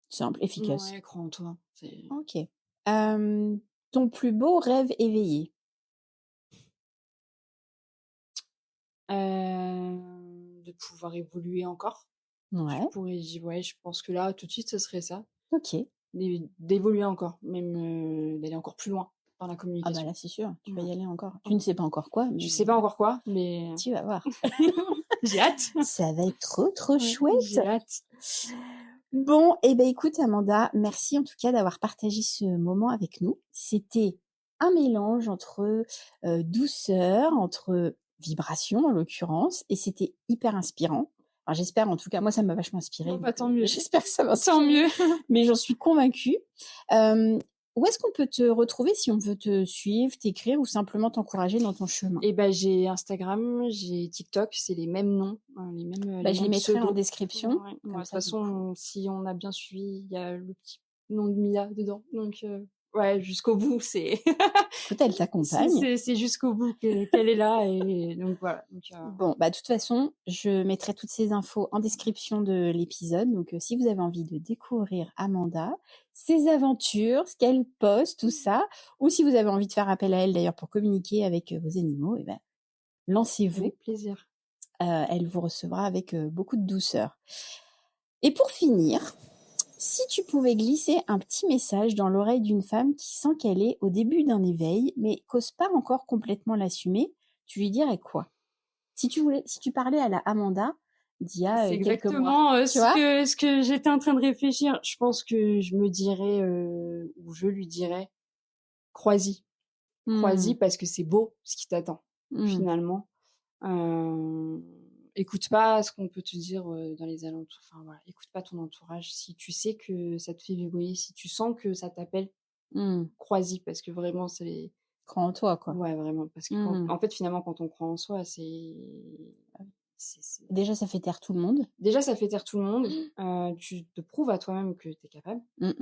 simple, efficace. Ouais, crois en toi. C'est Ok. Ton plus beau rêve éveillé. de pouvoir évoluer encore. Ouais. Ouais, je pense que là, tout de suite, ce serait ça. Ok. D'évoluer encore, même d'aller encore plus loin dans la Ah bah communication. là, c'est sûr, tu vas Ouais. y aller encore. Tu ne sais pas encore quoi, Je mais sais pas encore quoi, mais tu vas voir. j'ai hâte. Ça va être trop Ouais, chouette. j'ai hâte. Bon, et ben écoute Amanda, merci en tout cas d'avoir partagé ce moment avec nous. C'était un mélange entre douceur, entre vibration en l'occurrence, et c'était hyper inspirant. Alors j'espère en tout cas, moi ça m'a vachement inspiré, Bon, bah, donc tant mieux. j'espère que ça va Tant inspirer, mieux. mais j'en suis convaincue. Où est-ce qu'on peut te retrouver si on veut te suivre, t'écrire ou simplement t'encourager dans ton chemin? Et ben j'ai Instagram, j'ai TikTok, c'est les mêmes noms, Bah, les je les mêmes mettrai en pseudos. description, Ouais, de comme toute ça du coup. façon, si on a bien suivi, il y a le petit nom de Mia dedans. Donc ouais, jusqu'au bout, c'est Écoute, elle t'accompagne. c'est jusqu'au bout qu'elle est là et donc voilà. Donc Bon, bah, de toute façon, je mettrai toutes ces infos en description de l'épisode. Donc, si vous avez envie de découvrir Amanda, ses aventures, ce qu'elle poste, tout ça, ou si vous avez envie de faire appel à elle d'ailleurs pour communiquer avec vos animaux, eh ben, lancez-vous. avec plaisir. Elle vous recevra avec beaucoup de douceur. Et pour finir, si tu pouvais glisser un petit message dans l'oreille d'une femme qui sent qu'elle est au début d'un éveil, mais qu'ose pas encore complètement l'assumer, tu lui dirais quoi? Si tu parlais à la Amanda d'il y a C'est quelques mois, exactement tu vois? ce que j'étais en train de réfléchir. Je pense que je me dirais ou je lui dirais crois-y. Crois-y Mmh. parce que c'est beau ce qui t'attend Mmh. finalement. Euh, écoute pas ce qu'on peut te dire dans les alentours. Enfin voilà, écoute pas ton entourage. Si tu sais que ça te fait vibrer, si tu sens que ça t'appelle, Mmh. crois-y parce que vraiment c'est Crois en toi, quoi. ouais vraiment parce que Mmh. en fait finalement quand on croit en soi Déjà, ça fait taire tout le monde. déjà ça fait taire tout le monde. Tu te prouves à toi-même que tu es capable. Mmh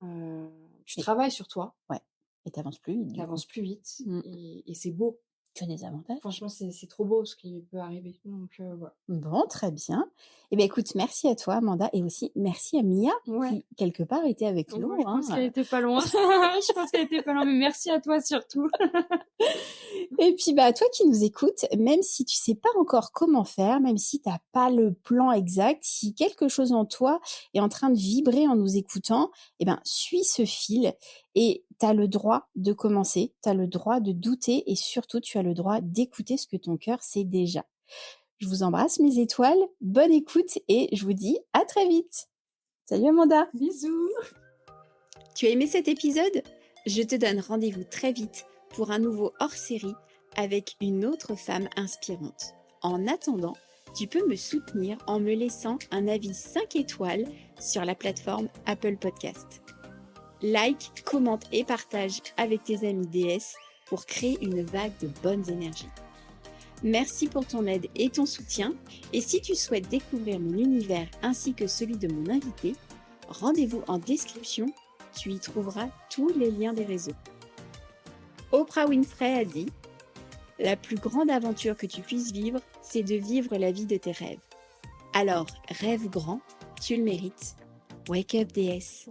mh. Tu Et travailles sur toi, ouais, et tu avances plus vite, tu du coup. avances plus vite Mmh. et c'est beau. Tu as des avantages. Franchement, c'est trop beau ce qui peut arriver. Donc voilà. Bon, très bien. Eh bien, écoute, merci à toi, Amanda, et aussi merci à Mia Ouais. qui, quelque part, était avec nous, Ouais, je pense qu'elle hein. était pas loin. Je pense qu'elle était pas loin, mais merci à toi surtout. Et puis, bah, toi qui nous écoutes, même si tu sais pas encore comment faire, même si t'as pas le plan exact, si quelque chose en toi est en train de vibrer en nous écoutant, eh ben, suis ce fil et t'as le droit de commencer, t'as le droit de douter et surtout, tu as le droit d'écouter ce que ton cœur sait déjà. Je vous embrasse, mes étoiles. Bonne écoute et je vous dis à très vite. Salut Amanda. Bisous. Tu as aimé cet épisode? Je te donne rendez-vous très vite pour un nouveau hors-série avec une autre femme inspirante. En attendant, tu peux me soutenir en me laissant un avis 5 étoiles sur la plateforme Apple Podcast. Like, commente et partage avec tes amis DS pour créer une vague de bonnes énergies. Merci pour ton aide et ton soutien. Et si tu souhaites découvrir mon univers ainsi que celui de mon invité, rendez-vous en description. Tu y trouveras tous les liens des réseaux. Oprah Winfrey a dit « La plus grande aventure que tu puisses vivre, c'est de vivre la vie de tes rêves. Alors, rêve grand, tu le mérites. Wake up DS !»